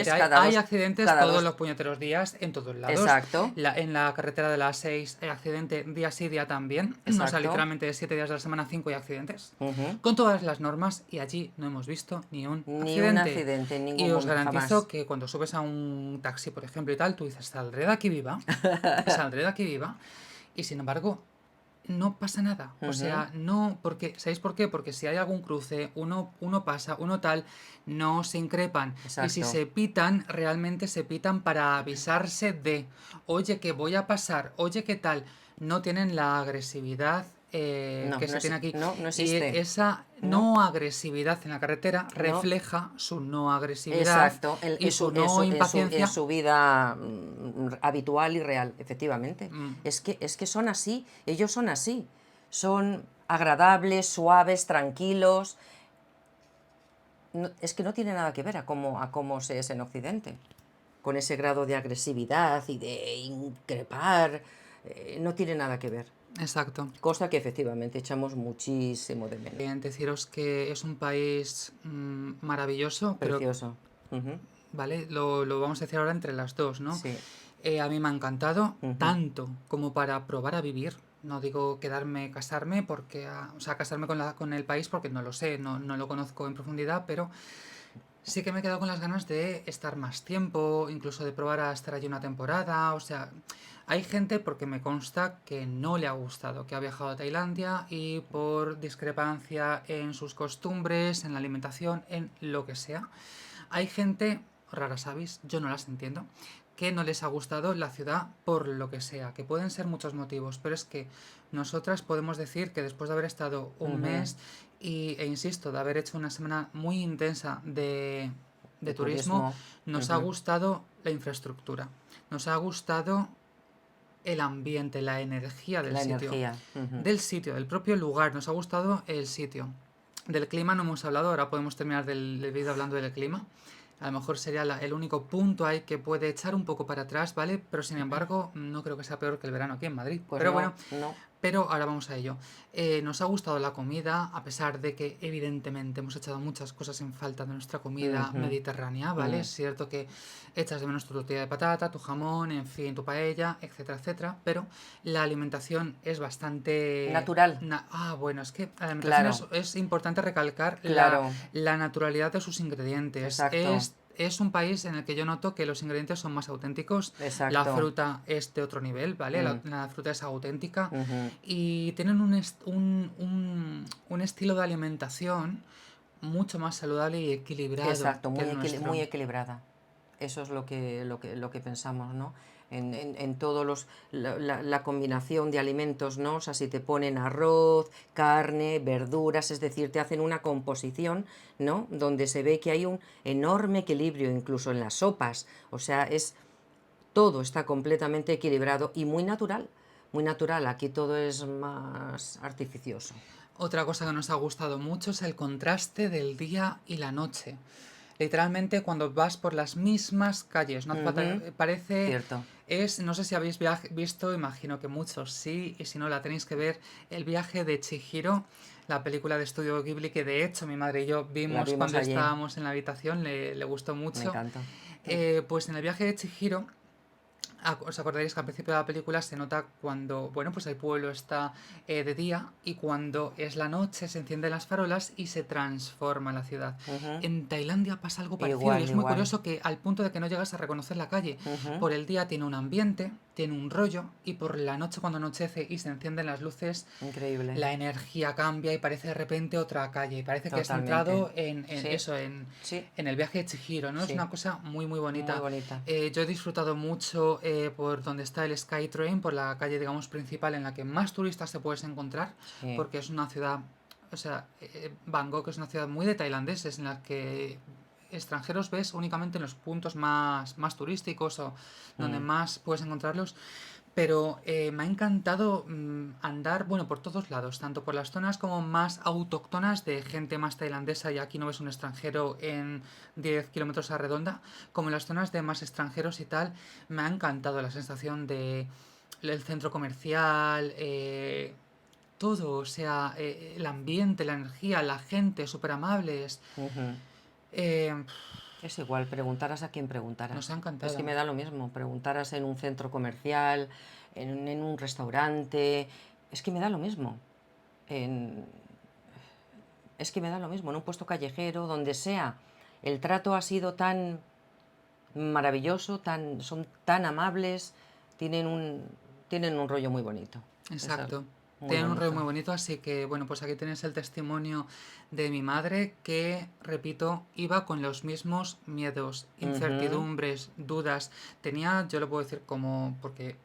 aparentemente hay accidentes todos los puñeteros días, en todos lados. Exacto. En la carretera de las 6 hay accidente día sí, día también. O sea, Exacto. literalmente de 7 días de la semana, 5 hay accidentes. Con todas las normas, y allí no hemos visto ni un accidente. En ningún Y os momento, garantizo jamás. que cuando subes a un taxi, por ejemplo, y tal, tú dices, saldré de aquí viva, saldré de aquí viva, y sin embargo, no pasa nada. O sea, no, porque, ¿sabéis por qué? Porque si hay algún cruce, uno pasa, uno tal, no se increpan. Exacto. Y si se pitan, realmente se pitan para avisarse de, oye, que voy a pasar, oye, ¿qué tal? No tienen la agresividad que se tiene aquí. No Y existe. esa no agresividad en la carretera refleja su no agresividad. Exacto. Y su no impaciencia. En su vida habitual y real, efectivamente. Mm. Es que son así, ellos son así. Son agradables, suaves, tranquilos. Es que no tiene nada que ver a cómo se es en Occidente. Con ese grado de agresividad y de increpar, no tiene nada que ver. Exacto. Cosa que efectivamente echamos muchísimo de menos. Deciros que es un país maravilloso, Precioso. ¿vale? Lo vamos a decir ahora entre las dos, ¿no? Sí. A mí me ha encantado, tanto como para probar a vivir. No digo quedarme, casarme, porque, o sea, casarme con el país porque no lo sé, no lo conozco en profundidad, pero sí que me he quedado con las ganas de estar más tiempo, incluso de probar a estar allí una temporada. O sea, hay gente, porque me consta, que no le ha gustado, que ha viajado a Tailandia y por discrepancia en sus costumbres, en la alimentación, en lo que sea. Hay gente, raras avis, yo no las entiendo, que no les ha gustado la ciudad por lo que sea, que pueden ser muchos motivos, pero es que nosotras podemos decir que después de haber estado un mes e insisto, de haber hecho una semana muy intensa de turismo, nos ha gustado la infraestructura, nos ha gustado el ambiente, la energía del sitio. Del sitio, del propio lugar, nos ha gustado el sitio. Del clima no hemos hablado, ahora podemos terminar del vídeo hablando del clima. A lo mejor sería el único punto ahí que puede echar un poco para atrás, ¿vale? Pero sin embargo, no creo que sea peor que el verano aquí en Madrid. Pues pero no, bueno, no. pero ahora vamos a ello. Nos ha gustado la comida, a pesar de que evidentemente hemos echado muchas cosas en falta de nuestra comida mediterránea, ¿vale? Es cierto que echas de menos tu tortilla de patata, tu jamón, en fin, tu paella, etcétera, etcétera, pero la alimentación es bastante... Natural. Bueno, es que la alimentación Claro. es importante recalcar Claro. la naturalidad de sus ingredientes. Exacto. es un país en el que yo noto que los ingredientes son más auténticos. La Exacto. fruta es de otro nivel, ¿vale? Mm. La fruta es auténtica Ujú. y tienen un estilo de alimentación mucho más saludable y equilibrado Exacto, que muy, el muy nuestro. equilibrada. Eso es lo que pensamos, ¿no? En todos la combinación de alimentos, ¿no? O sea, si te ponen arroz, carne, verduras, es decir, te hacen una composición, ¿no? Donde se ve que hay un enorme equilibrio, incluso en las sopas. O sea, todo está completamente equilibrado y muy natural. Muy natural, aquí todo es más artificioso. Otra cosa que nos ha gustado mucho es el contraste del día y la noche. Literalmente cuando vas por las mismas calles, no hace falta, Ujú. parece, Cierto. no sé si habéis visto, imagino que muchos sí, y si no la tenéis que ver, el viaje de Chihiro, la película de estudio Ghibli que de hecho mi madre y yo La vimos vimos cuando allí, estábamos en la habitación, le gustó me mucho. encantó. Pues en el viaje de Chihiro os acordaréis que al principio de la película se nota cuando, bueno, pues el pueblo está de día y cuando es la noche se encienden las farolas y se transforma la ciudad. Ujú. En Tailandia pasa algo parecido y Igual, es muy igual. curioso que al punto de que no llegas a reconocer la calle. Ujú. Por el día tiene un ambiente, tiene un rollo y por la noche cuando anochece y se encienden las luces, Increíble. la energía cambia y parece de repente otra calle. Y parece que has Totalmente. entrado en Sí, eso, sí, en el viaje de Chihiro, ¿no? Es sí. una cosa muy, muy Muy bonita. bonita. Yo he disfrutado mucho por donde está el Skytrain, por la calle, digamos, principal en la que más turistas te puedes encontrar, Sí. porque es una ciudad, o sea, Bangkok es una ciudad muy de tailandeses, en la que extranjeros ves únicamente en los puntos más turísticos o donde Mm. más puedes encontrarlos. Pero me ha encantado andar, bueno, por todos lados, tanto por las zonas como más autóctonas de gente más tailandesa, y aquí no ves un extranjero en 10 kilómetros a redonda, como en las zonas de más extranjeros y tal. Me ha encantado la sensación de el centro comercial, todo, o sea, el ambiente, la energía, la gente, súper amables. Ujú. Eh, Es igual, preguntaras a quien Nos ha preguntaras. Es que encantado. me da lo mismo, preguntaras en un centro comercial, en un restaurante, es que me da lo mismo. En- es que me da lo mismo, en un puesto callejero, donde sea. El trato ha sido tan maravilloso, son tan amables, tienen un, tienen un rollo muy bonito. Eso, Exacto. muy Tienen un rollo bonito. muy bonito, así que bueno, pues aquí tienes el testimonio de mi madre que, repito, iba con los mismos miedos, Ujú. incertidumbres, dudas. Tenía, yo lo puedo decir como, porque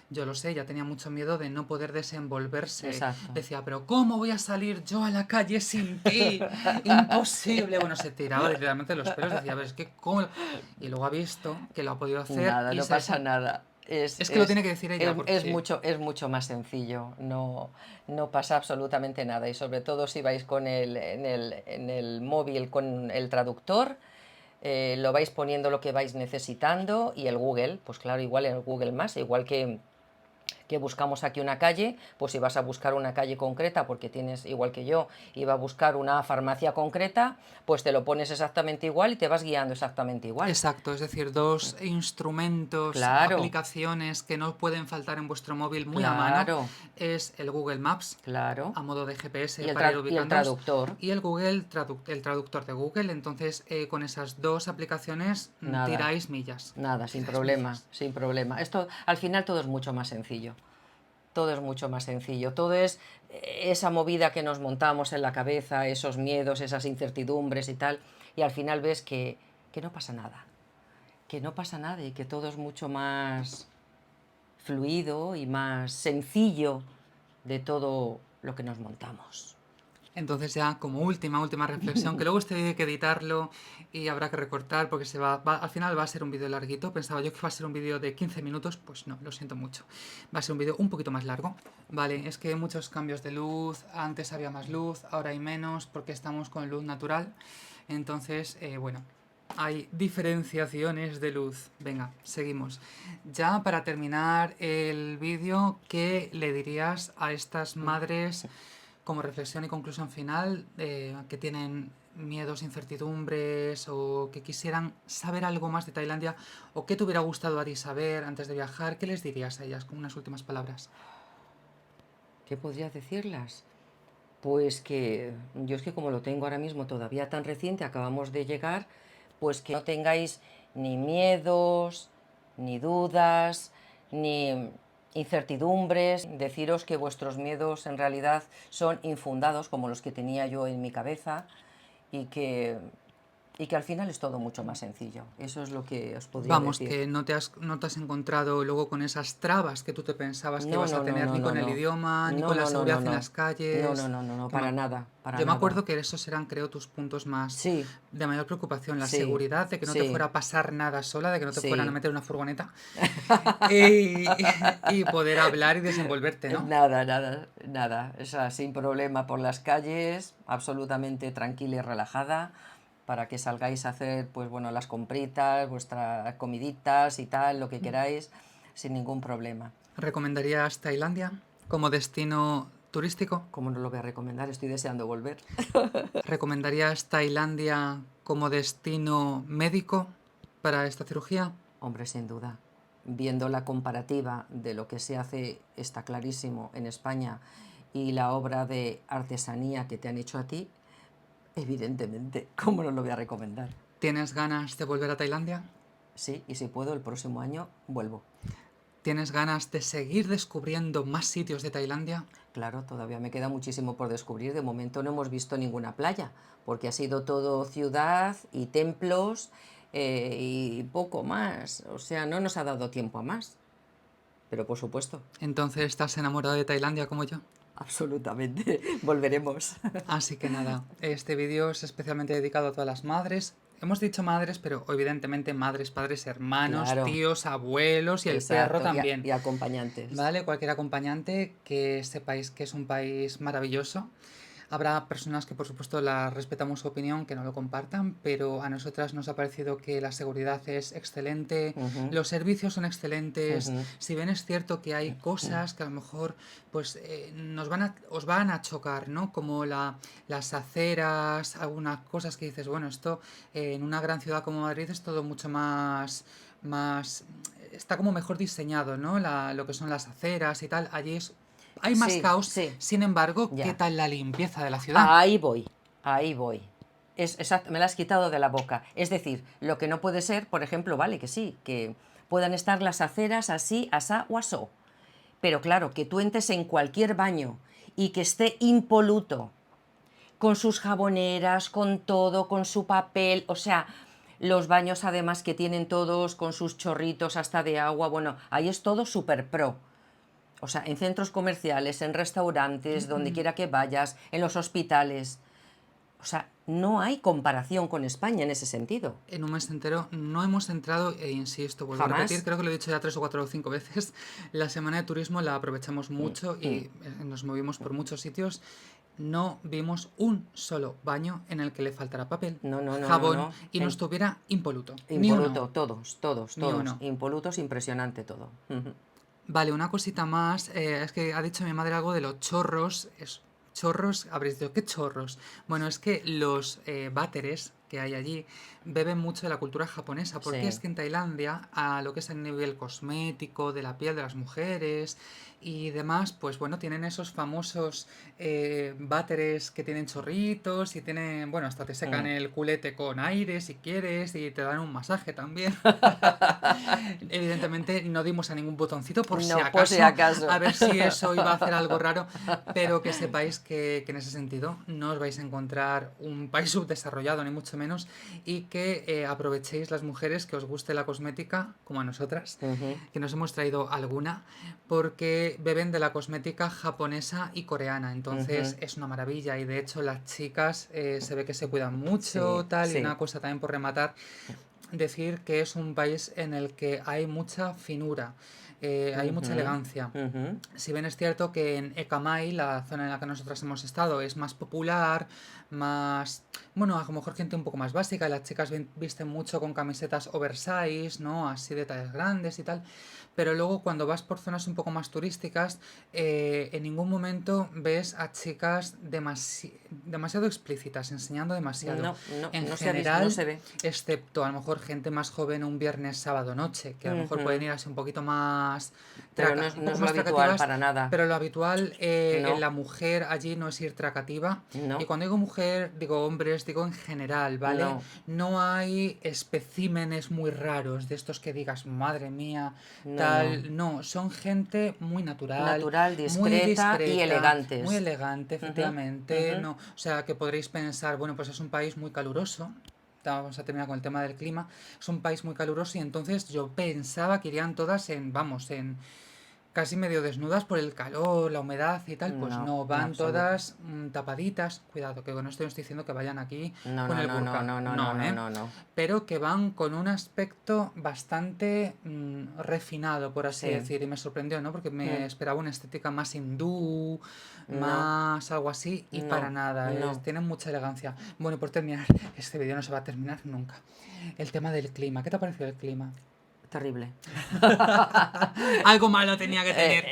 yo lo sé, ya tenía mucho miedo de no poder desenvolverse. Exacto. Decía, pero ¿cómo voy a salir yo a la calle sin ti? Imposible. Bueno, se tiraba literalmente los pelos, decía, a ver, es que cómo... Y luego ha visto que lo ha podido hacer Nada, y no se... pasa nada. Es que lo tiene que decir ella porque... Es mucho más sencillo, no, no pasa absolutamente nada y sobre todo si vais con en el móvil con el traductor, lo vais poniendo lo que vais necesitando y el Google, pues claro, igual el Google más, igual que buscamos aquí una calle, pues si vas a buscar una calle concreta, porque tienes, igual que yo, iba a buscar una farmacia concreta, pues te lo pones exactamente igual y te vas guiando exactamente igual. Exacto, es decir, dos instrumentos, Claro, aplicaciones que no pueden faltar en vuestro móvil muy a mano, claro, es el Google Maps, claro. a modo de Y GPS para ir y el ubicándoos, traductor, y el el traductor de Google. Entonces, con esas dos aplicaciones nada, tiráis millas. nada, sin Tiráis problema, millas. sin problema. Esto, al final todo es mucho más sencillo. Todo es mucho más sencillo. Todo es esa movida que nos montamos en la cabeza, esos miedos, esas incertidumbres y tal. Y al final ves que no pasa nada. Que no pasa nada y que todo es mucho más fluido y más sencillo de todo lo que nos montamos. Entonces ya como última reflexión, que luego este hay que editarlo y habrá que recortar porque al final va a ser un vídeo larguito. Pensaba yo que iba a ser un vídeo de 15 minutos, pues no, lo siento mucho. Va a ser un vídeo un poquito más largo. Vale, es que hay muchos cambios de luz, antes había más luz, ahora hay menos porque estamos con luz natural. Entonces, bueno, hay diferenciaciones de luz. Venga, seguimos. Ya para terminar el vídeo, ¿qué le dirías a estas madres como reflexión y conclusión final que tienen miedos, incertidumbres o que quisieran saber algo más de Tailandia o qué te hubiera gustado a ti saber antes de viajar? ¿Qué les dirías a ellas con unas últimas palabras? ¿Qué podría decirlas? Pues que yo es que como lo tengo ahora mismo todavía tan reciente, acabamos de llegar, pues que no tengáis ni miedos, ni dudas, ni incertidumbres. Deciros que vuestros miedos en realidad son infundados, como los que tenía yo en mi cabeza, y que al final es todo mucho más sencillo. Eso es lo que os podría Vamos, decir. que no te has encontrado luego con esas trabas que tú te pensabas que No, ibas a no, no, tener no, ni no, con el no. idioma, ni No, con la no, no, no, seguridad en no. las No, no, calles. no, no, no, Que me para ac- nada, para Yo me nada. acuerdo que esos eran, creo, tus puntos más Sí, de mayor preocupación, la sí, seguridad, de que no te fuera sí, a pasar nada sola, de que no te fueran a sí. meter en una furgoneta y, y poder hablar y desenvolverte, ¿no? Nada, nada, nada. O sea, sin problema por las calles, absolutamente tranquila y relajada, para que salgáis a hacer, pues bueno, las compritas, vuestras comiditas y tal, lo que queráis, sin ningún problema. ¿Recomendarías Tailandia como destino turístico? ¿Cómo no lo voy a recomendar? Estoy deseando volver. ¿Recomendarías Tailandia como destino médico para esta cirugía? Hombre, sin duda. Viendo la comparativa de lo que se hace, está clarísimo, en España, y la obra de artesanía que te han hecho a ti, evidentemente, ¿cómo no lo voy a recomendar? ¿Tienes ganas de volver a Tailandia? Sí, y si puedo, el próximo año vuelvo. ¿Tienes ganas de seguir descubriendo más sitios de Tailandia? Claro, todavía me queda muchísimo por descubrir. De momento no hemos visto ninguna playa, porque ha sido todo ciudad y templos y poco más. O sea, no nos ha dado tiempo a más. Pero por supuesto, Entonces estás enamorado de Tailandia como yo. absolutamente, volveremos. Así que nada, este vídeo es especialmente dedicado a todas las madres. Hemos dicho madres, pero evidentemente madres, padres, hermanos, Claro, tíos, abuelos y el perro exacto. también. Y acompañantes. ¿Vale? Cualquier acompañante que sepáis que es un país maravilloso. Habrá personas que por supuesto la respetamos su opinión, que no lo compartan, pero a nosotras nos ha parecido que la seguridad es excelente, Ujú, los servicios son excelentes. ujú. Si bien es cierto que hay cosas que a lo mejor pues os van a chocar, ¿no? Como las aceras, algunas cosas que dices, bueno, esto en una gran ciudad como Madrid es todo mucho más está como mejor diseñado, ¿no? Lo que son las aceras y tal. Allí hay más Sí, caos. sí, Sin embargo, ¿qué ya. tal la limpieza de la ciudad? Ahí voy, ahí voy. Exacto, me la has quitado de la boca. Es decir, lo que no puede ser, por ejemplo, vale, que sí, que puedan estar las aceras así, asá o asó. Pero claro, que tú entres en cualquier baño y que esté impoluto, con sus jaboneras, con todo, con su papel, o sea, los baños además que tienen todos con sus chorritos hasta de agua, bueno, ahí es todo súper pro. O sea, en centros comerciales, en restaurantes, donde quiera que vayas, en los hospitales. O sea, no hay comparación con España en ese sentido. En un mes entero no hemos entrado, e insisto, vuelvo a repetir, Jamás. creo que lo he dicho ya 3 o 4 o 5 veces, la semana de turismo la aprovechamos mucho y nos movimos por muchos sitios. No vimos un solo baño en el que le faltara papel, No, no, no, no, jabón no. y no estuviera impoluto. Ni uno, Impoluto, todos, todos, ni todos. uno. Impolutos, impresionante todo. Vale, una cosita más. Es que ha dicho mi madre algo de los chorros. Chorros, habréis dicho, ¿qué chorros? Bueno, es que los váteres que hay allí beben mucho de la cultura japonesa, porque es Sí. que en Tailandia, a lo que es el nivel cosmético, de la piel de las mujeres y demás, pues bueno, tienen esos famosos váteres que tienen chorritos y tienen, bueno, hasta te secan Mm. el culete con aire si quieres y te dan un masaje también. Evidentemente no dimos a ningún botoncito por si No, por si acaso, acaso. a ver si eso iba a hacer algo raro, pero que sepáis que en ese sentido no os vais a encontrar un país subdesarrollado, ni mucho menos, y que aprovechéis las mujeres que os guste la cosmética, como a nosotras, Ujú, que nos hemos traído alguna, porque beben de la cosmética japonesa y coreana, entonces ujú. es una maravilla y de hecho las chicas se ve que se cuidan Sí, mucho, tal, y sí. una cosa también por rematar, decir que es un país en el que hay mucha finura, hay mucha Ujú, elegancia. ujú. Si bien es cierto que en Ekamai, la zona en la que nosotros hemos estado, es más popular, más, bueno, a lo mejor gente un poco más básica, y las chicas visten mucho con camisetas oversize, ¿no? Así de tallas grandes y tal. Pero luego cuando vas por zonas un poco más turísticas, en ningún momento ves a chicas demasiado explícitas, enseñando demasiado. No, no, En no general, no se ve. excepto a lo mejor gente más joven un viernes, sábado, noche, que a lo mejor pueden Ujú. ir así un poquito más, Pero un no poco es lo más habitual tracativas, para nada. pero lo habitual en No, la mujer allí no es ir tracativa. Y no, cuando digo mujer, digo hombres, digo en general, ¿vale? no, No hay especímenes muy raros de estos que digas, madre mía, no. tal. No, son gente muy natural, Natural, muy discreta y discreta, muy elegantes. elegante, Ujú, efectivamente. ujú. No, o sea, que podréis pensar, bueno, pues es un país muy caluroso. Vamos a terminar con el tema del clima. Es un país muy caluroso y entonces yo pensaba que irían todas en, vamos, en casi medio desnudas por el calor, la humedad y tal. Pues No, no, en van absoluto. todas tapaditas. Cuidado, que con esto no estoy diciendo que vayan aquí No, con no, el no, no, burka. no, no, no, No, no, ¿eh? no, no. Pero que van con un aspecto bastante refinado, por así Sí. decir, y me sorprendió, ¿no? Porque me Mm. esperaba una estética más hindú, No, más algo así, y para no, nada, no. tienen mucha elegancia. Bueno, y por terminar, este vídeo no se va a terminar nunca. El tema del clima, ¿qué te ha parecido el clima? Terrible. Algo malo tenía que tener.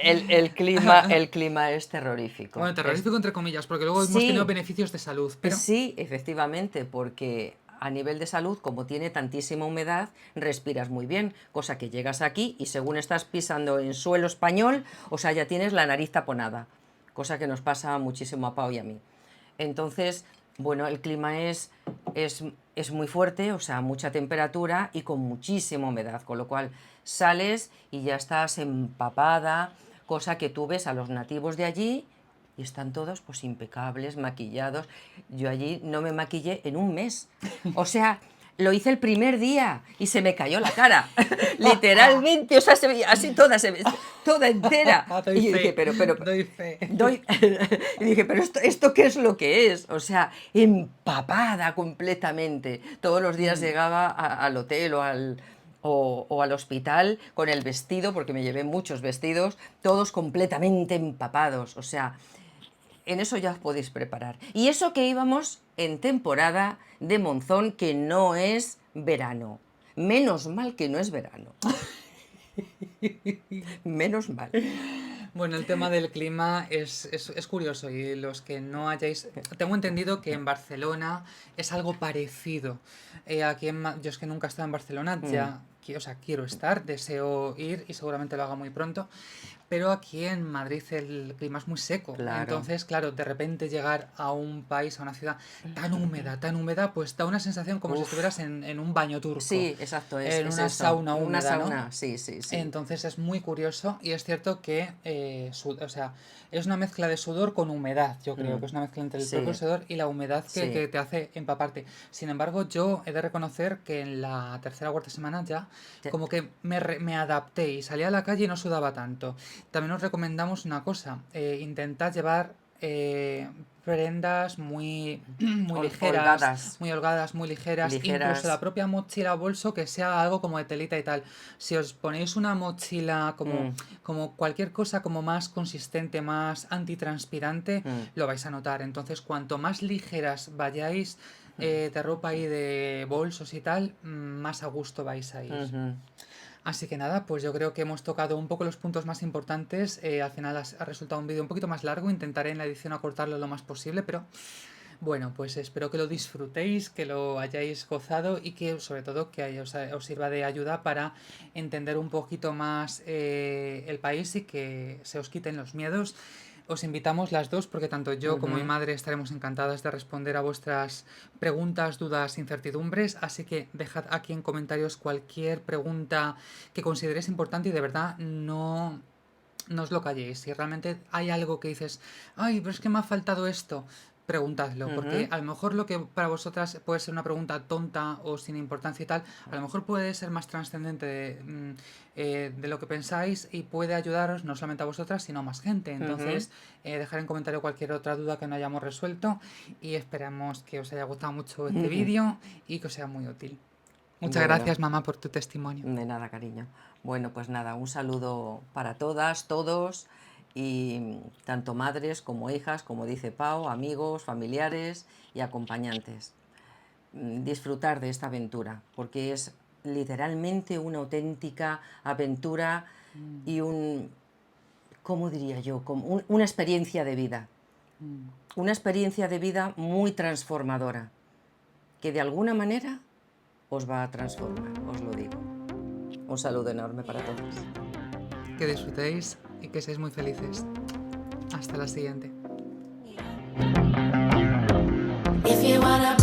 El clima es terrorífico. Bueno, terrorífico entre comillas, porque luego hemos tenido Sí, beneficios de salud, pero... sí, efectivamente, porque a nivel de salud, como tiene tantísima humedad, respiras muy bien, cosa que llegas aquí y según estás pisando en suelo español, o sea, ya tienes la nariz taponada, cosa que nos pasa muchísimo a Pau y a mí. Entonces, bueno, el clima es muy fuerte, o sea, mucha temperatura y con muchísima humedad, con lo cual sales y ya estás empapada, cosa que tú ves a los nativos de allí y están todos pues impecables, maquillados. Yo allí no me maquillé en un mes. O sea, lo hice el primer día y se me cayó la cara. Literalmente, o sea, se veía así toda, toda entera. Doy Y yo dije, fe, pero, doy fe. doy... y dije, pero esto qué es lo que es, o sea, empapada completamente. Todos los días Mm. llegaba al hotel o al hospital con el vestido, porque me llevé muchos vestidos, todos completamente empapados, o sea, en eso ya os podéis preparar. Y eso que íbamos en temporada de monzón, que no es verano. Menos mal que no es verano. Menos mal. Bueno, el tema del clima es curioso y los que no hayáis... Tengo entendido que en Barcelona es algo parecido. Aquí yo es que nunca he estado en Barcelona, Mm, ya, o sea, quiero estar, deseo ir y seguramente lo haga muy pronto. Pero aquí en Madrid el clima es muy seco. claro. Entonces, claro, de repente llegar a un país, a una ciudad tan húmeda, pues da una sensación como si Uf. estuvieras en un baño turco, Sí, exacto, en es una eso. sauna Una húmeda, ¿no? sauna, sí, sí, sí. Entonces es muy curioso y es cierto que o sea, es una mezcla de sudor con humedad, yo creo Mm, que es una mezcla entre el propio sí, sudor y la humedad sí. que te hace empaparte. Sin embargo, yo he de reconocer que en la tercera o cuarta semana ya Te- como que me adapté y salía a la calle y no sudaba tanto. También os recomendamos una cosa, intentad llevar prendas muy, muy ligeras, Holgadas, muy holgadas, muy ligeras, incluso la ligeras. propia mochila o bolso que sea algo como de telita y tal. Si os ponéis una mochila Mm, como cualquier cosa como más consistente, más antitranspirante, mm, lo vais a notar. Entonces, cuanto más ligeras vayáis de ropa y de bolsos y tal, más a gusto vais a ir. ujú. Así que nada, pues yo creo que hemos tocado un poco los puntos más importantes. Al final ha resultado un vídeo un poquito más largo. Intentaré en la edición acortarlo lo más posible, pero bueno, pues espero que lo disfrutéis, que lo hayáis gozado y que sobre todo que os sirva de ayuda para entender un poquito más el país y que se os quiten los miedos. Os invitamos las dos porque tanto yo como mi Ujú. madre estaremos encantadas de responder a vuestras preguntas, dudas, incertidumbres, así que dejad aquí en comentarios cualquier pregunta que consideréis importante y de verdad no os lo calléis. Si realmente hay algo que dices, ay, pero es que me ha faltado esto, preguntadlo, porque Ujú, a lo mejor lo que para vosotras puede ser una pregunta tonta o sin importancia y tal, a lo mejor puede ser más trascendente de lo que pensáis y puede ayudaros no solamente a vosotras, sino a más gente. ujú. Entonces, dejar en comentario cualquier otra duda que no hayamos resuelto y esperamos que os haya gustado mucho este vídeo y que os sea muy útil. Muchas Bueno, gracias, mamá, por tu testimonio. de nada, cariño. Bueno, pues nada, un saludo para todas, todos, y tanto madres como hijas, como dice Pau, amigos, familiares y acompañantes. Disfrutar de esta aventura, porque es literalmente una auténtica aventura y ¿cómo diría yo? Como una experiencia de vida. Una experiencia de vida muy transformadora, que de alguna manera os va a transformar, os lo digo. Un saludo enorme para todos. Que disfrutéis y que seáis muy felices. Hasta la siguiente. If you wanna